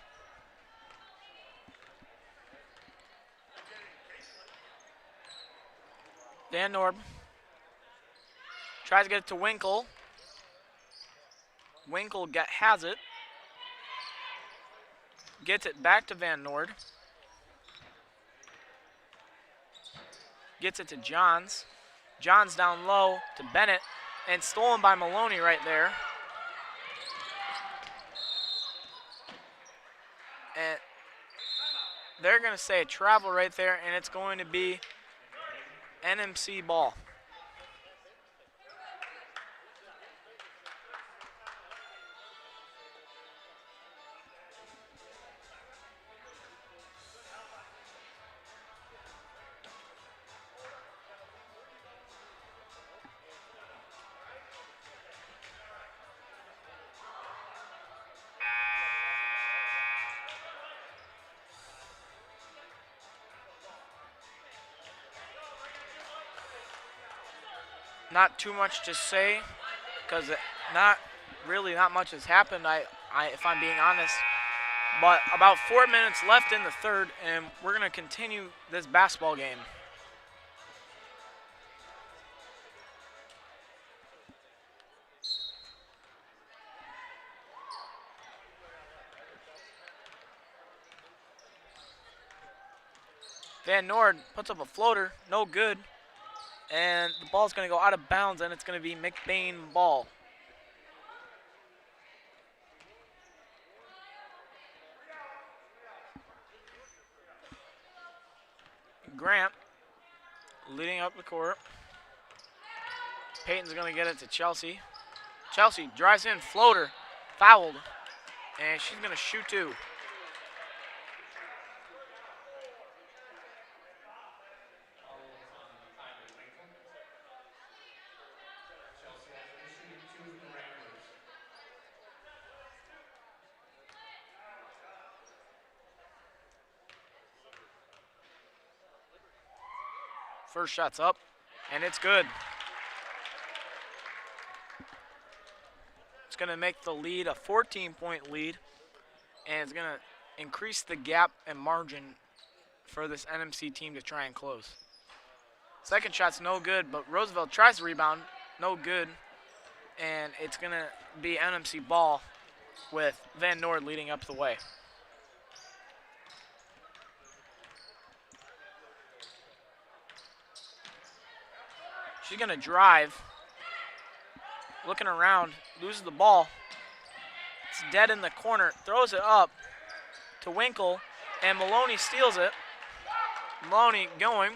Van Norb tries to get it to Winkle. Winkle has it. Gets it back to Van Nord. Gets it to Johns. Johns down low to Bennett. And stolen by Maloney right there. And they're going to say a travel right there, and it's going to be NMC ball. Not too much to say, because not much has happened. If I'm being honest, but about 4 minutes left in the third, and we're gonna continue this basketball game. Van Nord puts up a floater, no good. And the ball's going to go out of bounds, and it's going to be McBain ball. Grant leading up the court. Peyton's going to get it to Chelsea. Chelsea drives in, floater, fouled, and she's going to shoot 2. First shot's up, and it's good. It's going to make the lead a 14-point lead, and it's going to increase the gap and margin for this NMC team to try and close. Second shot's no good, but Roosevelt tries to rebound, no good, and it's going to be NMC ball with Van Nord leading up the way. She's going to drive, looking around, loses the ball. It's dead in the corner, throws it up to Winkle, and Maloney steals it. Maloney going,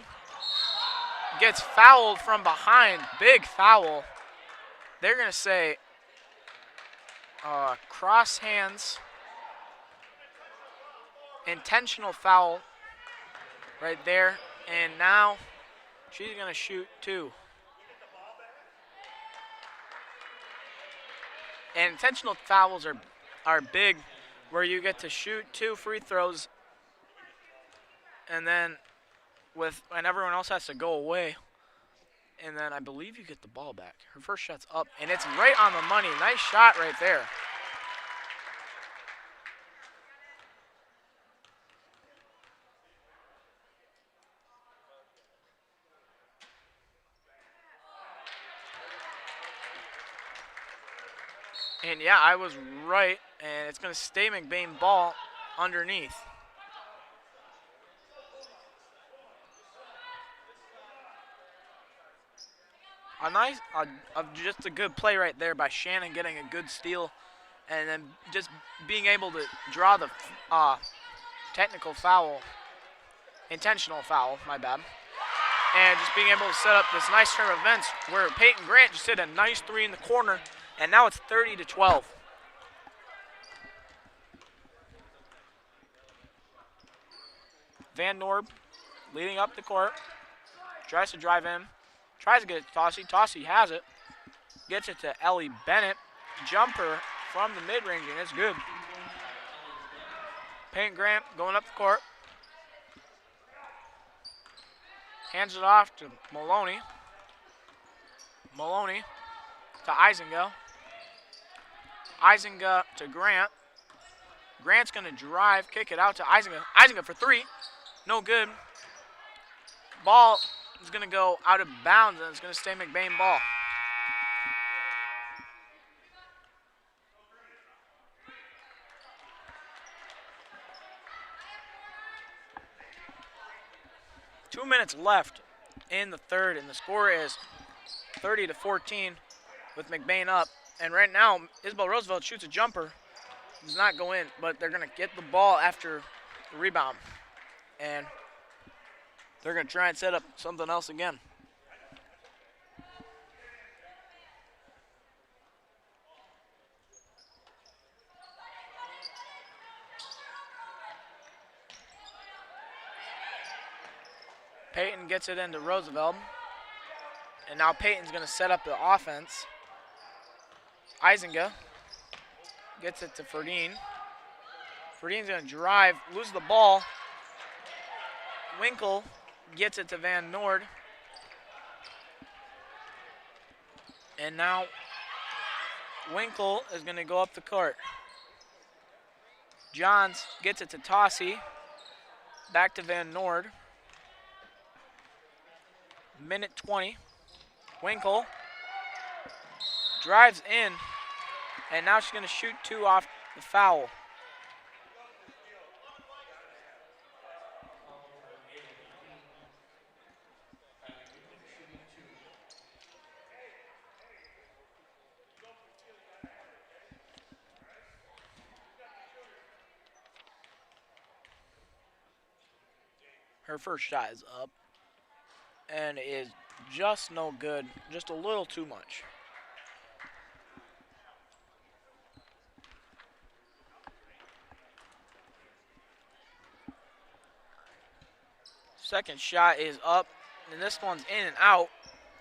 gets fouled from behind, big foul. They're going to say cross hands, intentional foul right there, and now she's going to shoot 2. And intentional fouls are big, where you get to shoot 2 free throws, and then and everyone else has to go away, and then I believe you get the ball back. Her first shot's up, and it's right on the money. Nice shot right there. And yeah, I was right, and it's going to stay McBain ball underneath. Just a good play right there by Shannon, getting a good steal, and then just being able to draw the intentional foul, my bad. And just being able to set up this nice turn of events where Peyton Grant just hit a nice 3 in the corner. And now it's 30-12. Van Norb leading up the court. Tries to drive in. Tries to get it to Tossie. Tossie has it. Gets it to Ellie Bennett. Jumper from the mid-range, and it's good. Peyton Grant going up the court. Hands it off to Maloney. Maloney to Isengale. Isinga to Grant. Grant's going to drive, kick it out to Isinga. Isinga for three. No good. Ball is going to go out of bounds, and it's going to stay McBain ball. Two minutes left in the third, and the score is 30-14 with McBain up. And right now, Isabel Roosevelt shoots a jumper. Does not go in, but they're going to get the ball after the rebound. And they're going to try and set up something else again. Peyton gets it into Roosevelt. And now Peyton's going to set up the offense. Isinga gets it to Ferdine. Ferdine's going to drive, lose the ball. Winkle gets it to Van Noord. And now Winkle is going to go up the court. Johns gets it to Tossie. Back to Van Noord. Minute 20. Winkle drives in, and now she's going to shoot two off the foul. Her first shot is up, and it is just no good, just a little too much. Second shot is up, and this one's in and out,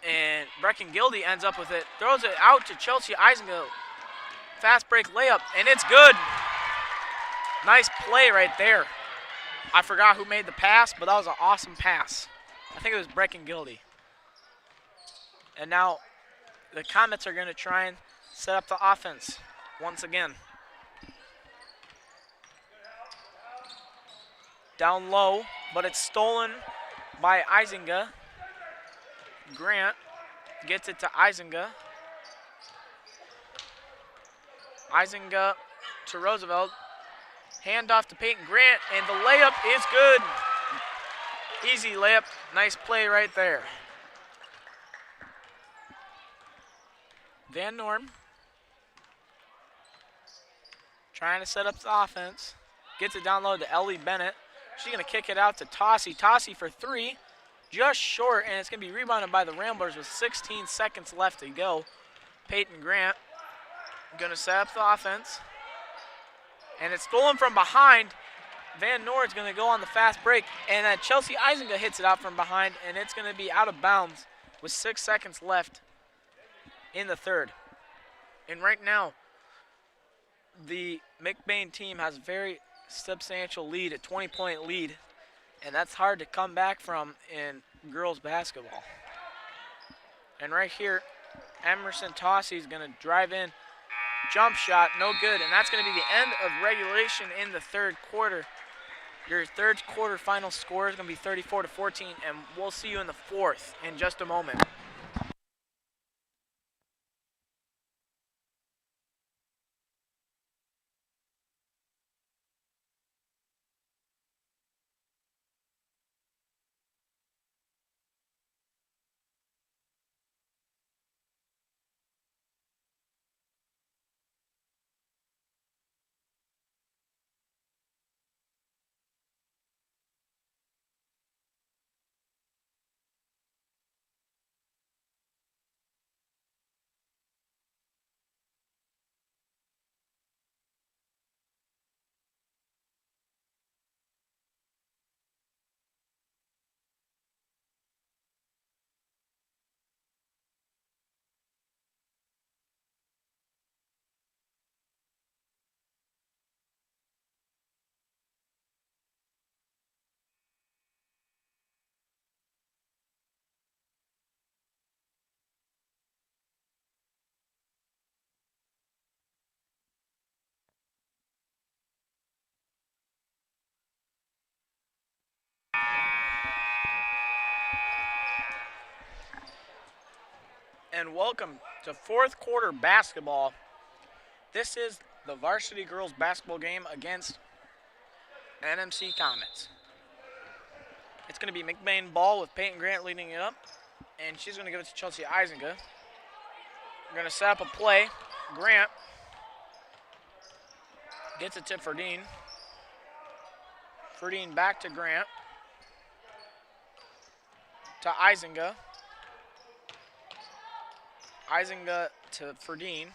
and Brecken Gildy ends up with it, throws it out to Chelsea Isinga. Fast break layup, and it's good. Nice play right there. I forgot who made the pass, but that was an awesome pass. I think it was Brecken Gildy. And now the Comets are going to try and set up the offense once again. Down low, but it's stolen by Isinga. Grant gets it to Isinga. Isinga to Roosevelt. Hand off to Peyton Grant, and the layup is good. Easy layup. Nice play right there. Van Norm trying to set up the offense. Gets it down low to Ellie Bennett. She's going to kick it out to Tossie. Tossie for three. Just short, and it's going to be rebounded by the Ramblers with 16 seconds left to go. Peyton Grant going to set up the offense. And it's stolen from behind. Van Noord's going to go on the fast break. And then Chelsea Isinga hits it out from behind, and it's going to be out of bounds with 6 seconds left in the third. And right now, the McBain team has a very substantial lead, a 20-point lead. And that's hard to come back from in girls basketball. And right here, Emerson Tossie is going to drive in. Jump shot, no good, and that's going to be the end of regulation in the third quarter. Your third quarter final score is going to be 34-14, and we'll see you in the fourth in just a moment. And welcome to fourth quarter basketball. This is the varsity girls basketball game against NMC Comets. It's going to be McBain ball with Peyton Grant leading it up, and she's going to give it to Chelsea Eisinga. We're going to set up a play. Grant gets it to Ferdine. Ferdine back to Grant. To Eisinga. Eisinga to Ferdine.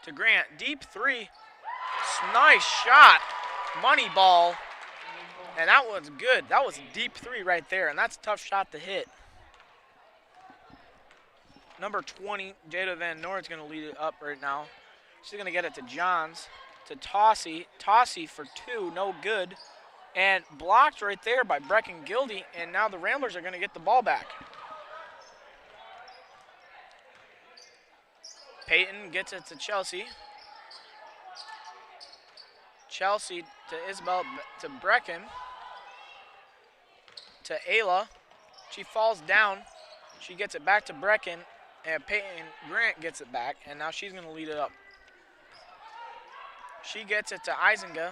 To Grant. Deep three. Nice shot. Money ball. And that was good. That was a deep three right there, and that's a tough shot to hit. Number 20, Jada Van Noord's going to lead it up right now. She's going to get it to Johns, to Tossie. Tossie for two, no good. And blocked right there by Brecken Gildy, and now the Ramblers are going to get the ball back. Peyton gets it to Chelsea. Chelsea to Isabel, to Brecken. To Ayla. She falls down. She gets it back to Brecken, and Peyton Grant gets it back, and now she's going to lead it up. She gets it to Eisinga.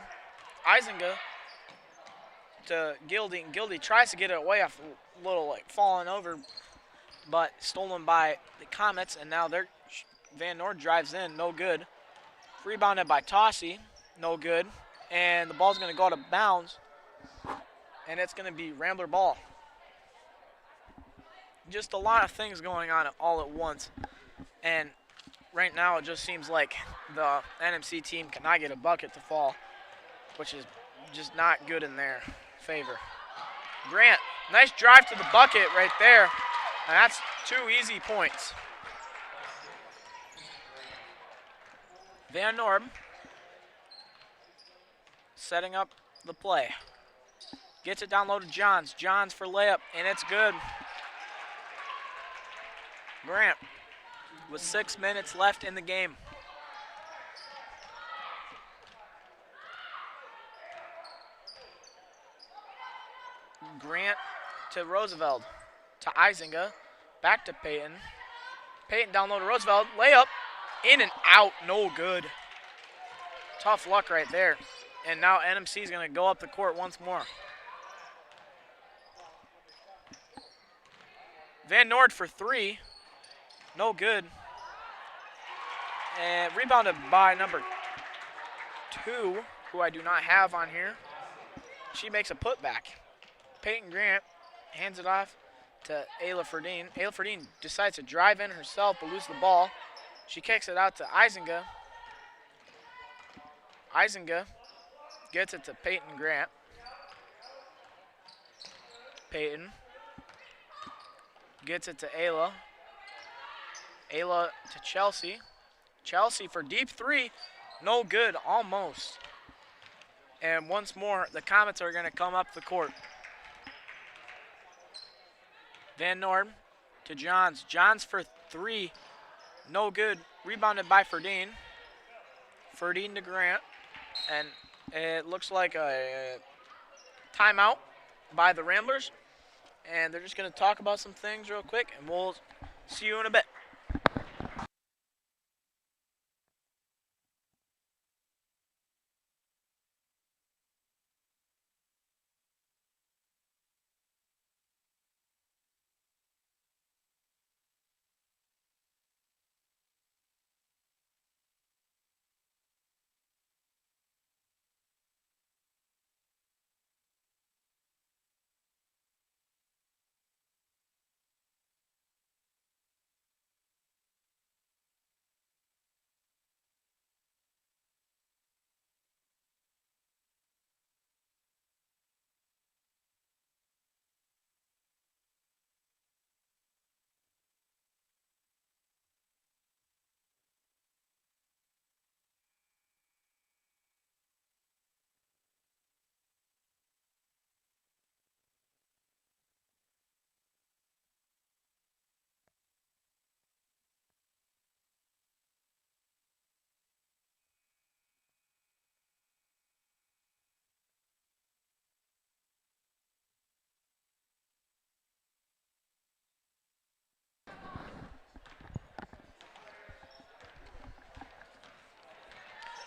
Eisinga to Gildy, and Gildy tries to get it away off a little like falling over, but stolen by the Comets, and now Van Noord drives in, no good. Rebounded by Tossie, no good, and the ball's going to go out of bounds, and it's going to be Rambler ball. Just a lot of things going on all at once, and right now it just seems like the NMC team cannot get a bucket to fall, which is just not good in their favor. Grant, nice drive to the bucket right there, and that's 2 easy points. Van Noord setting up the play. Gets it down low to Johns. Johns for layup, and it's good. Grant with 6 minutes left in the game. Grant to Roosevelt, to Eisinga, back to Peyton. Peyton down low to Roosevelt, layup, in and out, no good. Tough luck right there. And now NMC is going to go up the court once more. Van Noord for three, no good. And rebounded by number 2, who I do not have on here. She makes a putback. Peyton Grant hands it off to Ayla Ferdine. Ayla Ferdine decides to drive in herself but lose the ball. She kicks it out to Eisinga. Eisinga gets it to Peyton Grant. Peyton gets it to Ayla. Ayla to Chelsea. Chelsea for deep three. No good, almost. And once more, the Comets are going to come up the court. Van Noord to Johns. Johns for three. No good. Rebounded by Ferdine. Ferdine to Grant. And it looks like a timeout by the Ramblers. And they're just going to talk about some things real quick, and we'll see you in a bit.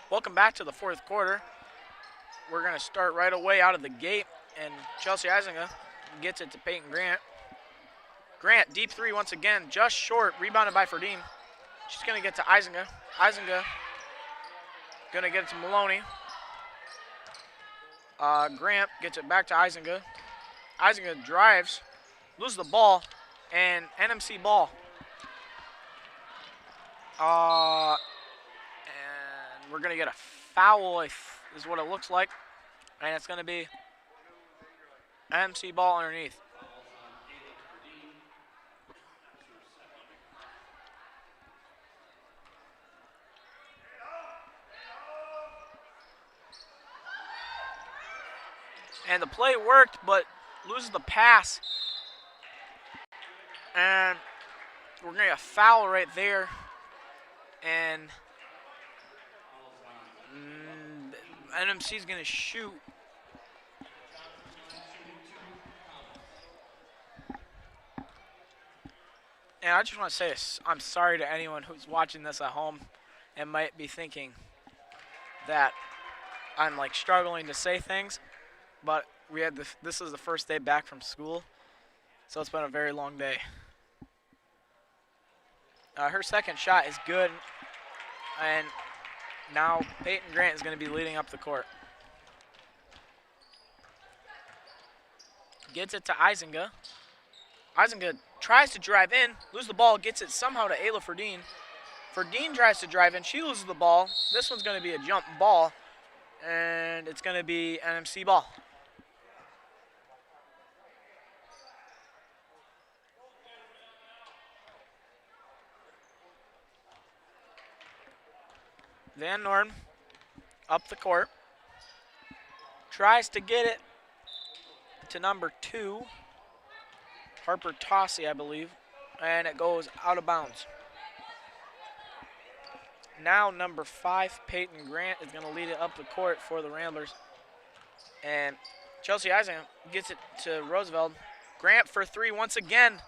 Welcome back to the fourth quarter. We're going to start right away out of the gate, and Chelsea Eisinga gets it to Peyton Grant. Grant, deep three once again, just short, rebounded by Ferdine. She's going to get to Eisinga. Eisinga going to get it to Maloney. Grant gets it back to Eisinga. Eisinga drives, loses the ball, and NMC ball. And we're going to get a foul, is what it looks like. And it's going to be NMC ball underneath. And the play worked, but loses the pass. And we're going to get a foul right there. And NMC is going to shoot. And I just want to say I'm sorry to anyone who's watching this at home and might be thinking that I'm like struggling to say things, but we had this is the first day back from school, so it's been a very long day. Her second shot is good, and now Peyton Grant is going to be leading up the court. Gets it to Eisinga. Eisinga tries to drive in, loses the ball, gets it somehow to Ayla Ferdine. Ferdine tries to drive in, she loses the ball. This one's going to be a jump ball, and it's going to be NMC ball. Van Norden up the court, tries to get it to number 2, Harper Tossi, I believe, and it goes out of bounds. Now number 5, Peyton Grant, is going to lead it up the court for the Ramblers. And Chelsea Eisinga gets it to Roosevelt. Grant for 3 once again,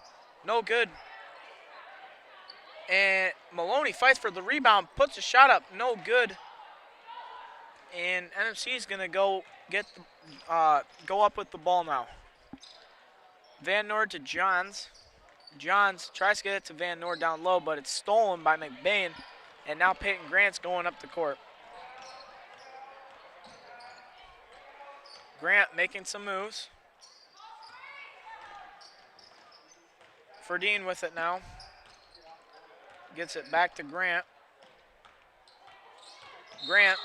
no good. And Maloney fights for the rebound, puts a shot up, no good. And NMC is going to go up with the ball now. Van Noord to Johns. Johns tries to get it to Van Noord down low, but it's stolen by McBain. And now Peyton Grant's going up the court. Grant making some moves. Ferdine with it now. Gets it back to Grant. Grant.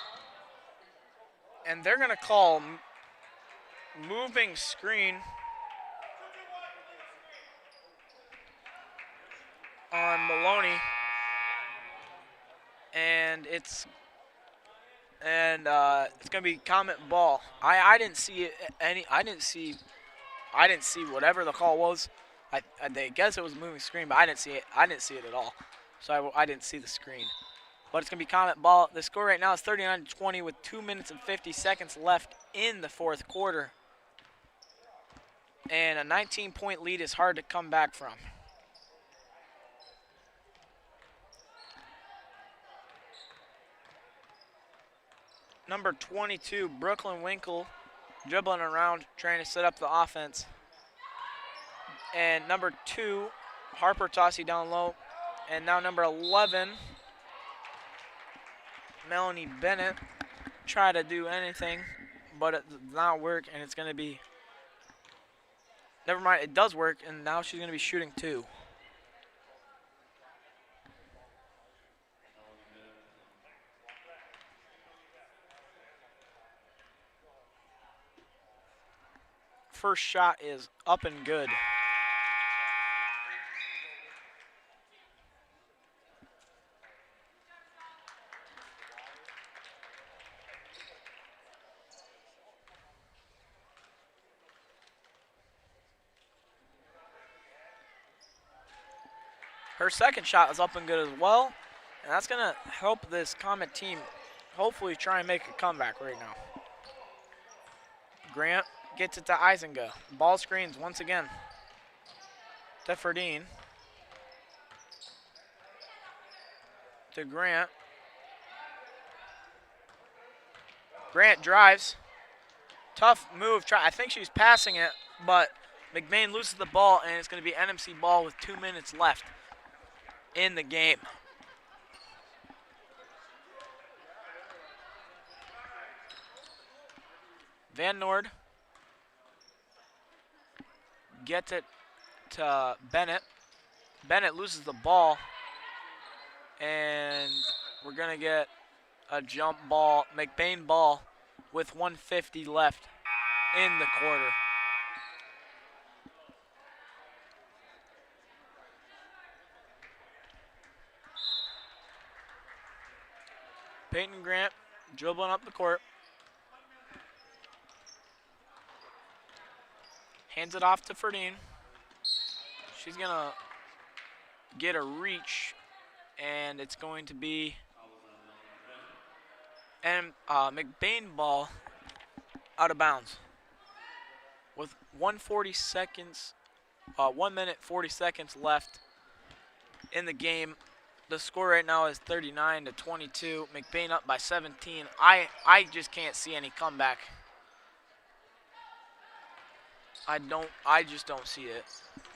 And they're going to call moving screen on Maloney. And it's going to be comment ball. I didn't see it I didn't see whatever the call was. I guess it was a moving screen, but I didn't see it. I didn't see it at all. So I didn't see the screen. But it's going to be comment ball. The score right now is 39-20 with 2 minutes and 50 seconds left in the fourth quarter. And a 19-point lead is hard to come back from. Number 22, Brooklyn Winkle, dribbling around, trying to set up the offense. And number 2, Harper Tossi down low. And now number 11, Melanie Bennett, try to do anything, but it did not work, and it's going to be, never mind, it does work, and now she's going to be shooting 2. First shot is up and good. Her second shot is up and good as well, and that's going to help this Comet team hopefully try and make a comeback right now. Grant gets it to Eisinga. Ball screens once again to Ferdine. To Grant. Grant drives. Tough move. I think she's passing it, but McBain loses the ball, and it's going to be NMC ball with 2 minutes left in the game. Van Noord gets it to Bennett. Bennett loses the ball, and we're going to get a jump ball, McBain ball, with 1:50 left in the quarter. Peyton Grant dribbling up the court. Hands it off to Ferdine. She's going to get a reach, and it's going to be McBain ball out of bounds. With 1 minute 40 seconds left in the game. The score right now is 39-22. McBain up by 17. I just can't see any comeback. I just don't see it.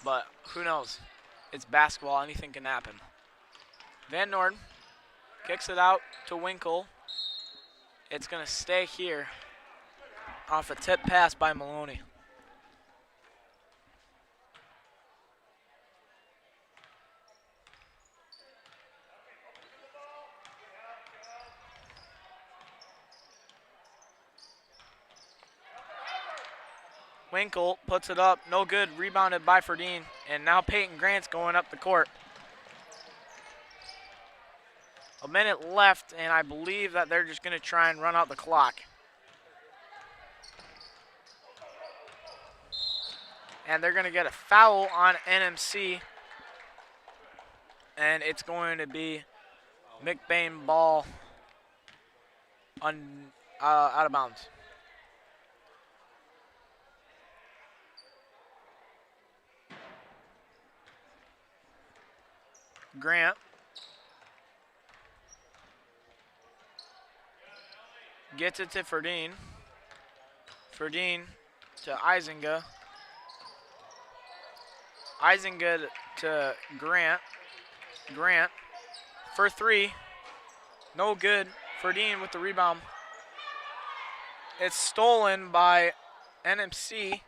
But who knows? It's basketball. Anything can happen. Van Noord kicks it out to Winkle. It's going to stay here off a tip pass by Maloney. Winkle puts it up, no good, rebounded by Ferdine, and now Peyton Grant's going up the court. A minute left, and I believe that they're just going to try and run out the clock. And they're going to get a foul on NMC, and it's going to be McBain ball out of bounds. Grant gets it to Ferdine. Ferdine to Isinga. Isinga to Grant. Grant for three. No good. Ferdine with the rebound. It's stolen by NMC.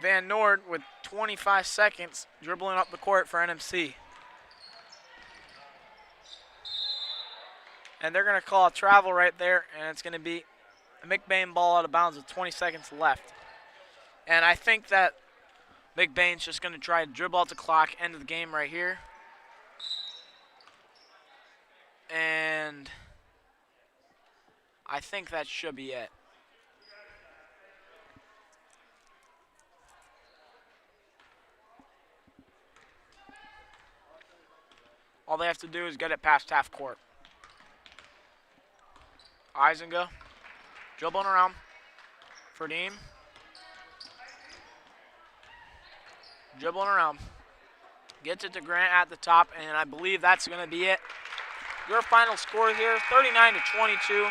Van Noord with 25 seconds dribbling up the court for NMC. And they're going to call a travel right there, and it's going to be a McBain ball out of bounds with 20 seconds left. And I think that McBain's just going to try to dribble out the clock, end of the game right here. And I think that should be it. All they have to do is get it past half court. Isinga, dribbling around. Ferdine. Dribbling around. Gets it to Grant at the top, and I believe that's going to be it. Your final score here, 39-22.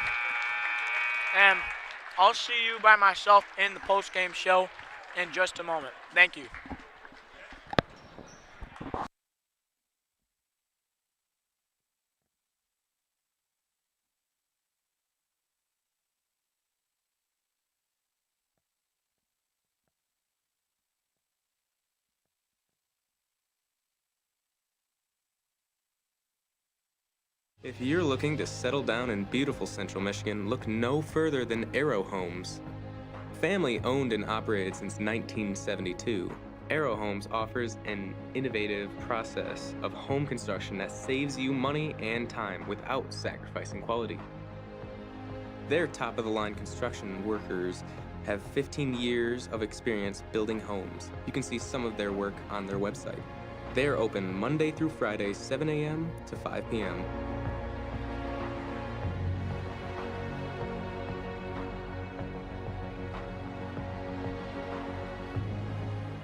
And I'll see you by myself in the post-game show in just a moment. Thank you. If you're looking to settle down in beautiful Central Michigan, look no further than Arrow Homes. Family owned and operated since 1972, Arrow Homes offers an innovative process of home construction that saves you money and time without sacrificing quality. Their top-of-the-line construction workers have 15 years of experience building homes. You can see some of their work on their website. They are open Monday through Friday, 7 a.m. to 5 p.m.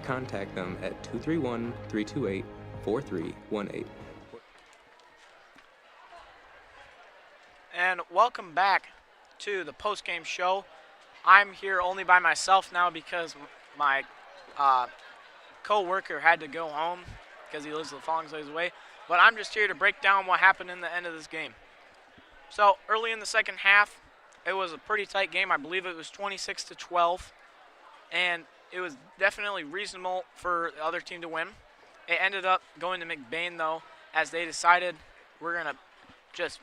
Contact them at 231-328-4318. And welcome back to the post-game show. I'm here only by myself now because my co-worker had to go home because he lives the following ways away. But I'm just here to break down what happened in the end of this game. So early in the second half, it was a pretty tight game. I believe it was 26-12, and it was definitely reasonable for the other team to win. It ended up going to McBain, though, as they decided we're going to just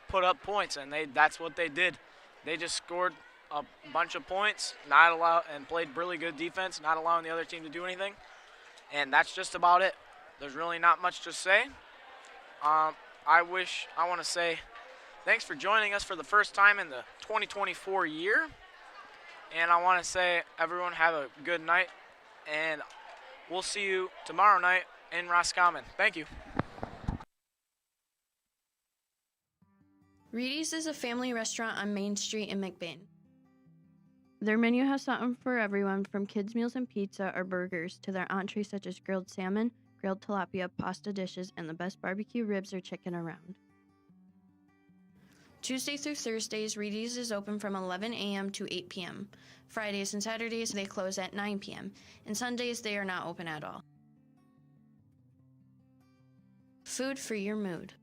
put up points, and that's what they did. They just scored a bunch of points, and played really good defense, not allowing the other team to do anything. And that's just about it. There's really not much to say. I want to say thanks for joining us for the first time in the 2024 year. And I want to say everyone have a good night, and we'll see you tomorrow night in Roscommon. Thank you. Reedy's is a family restaurant on Main Street in McBain. Their menu has something for everyone from kids' meals and pizza or burgers to their entrees such as grilled salmon, grilled tilapia, pasta dishes, and the best barbecue ribs or chicken around. Tuesday through Thursdays, Reedy's is open from 11 a.m. to 8 p.m. Fridays and Saturdays, they close at 9 p.m. And Sundays, they are not open at all. Food for your mood.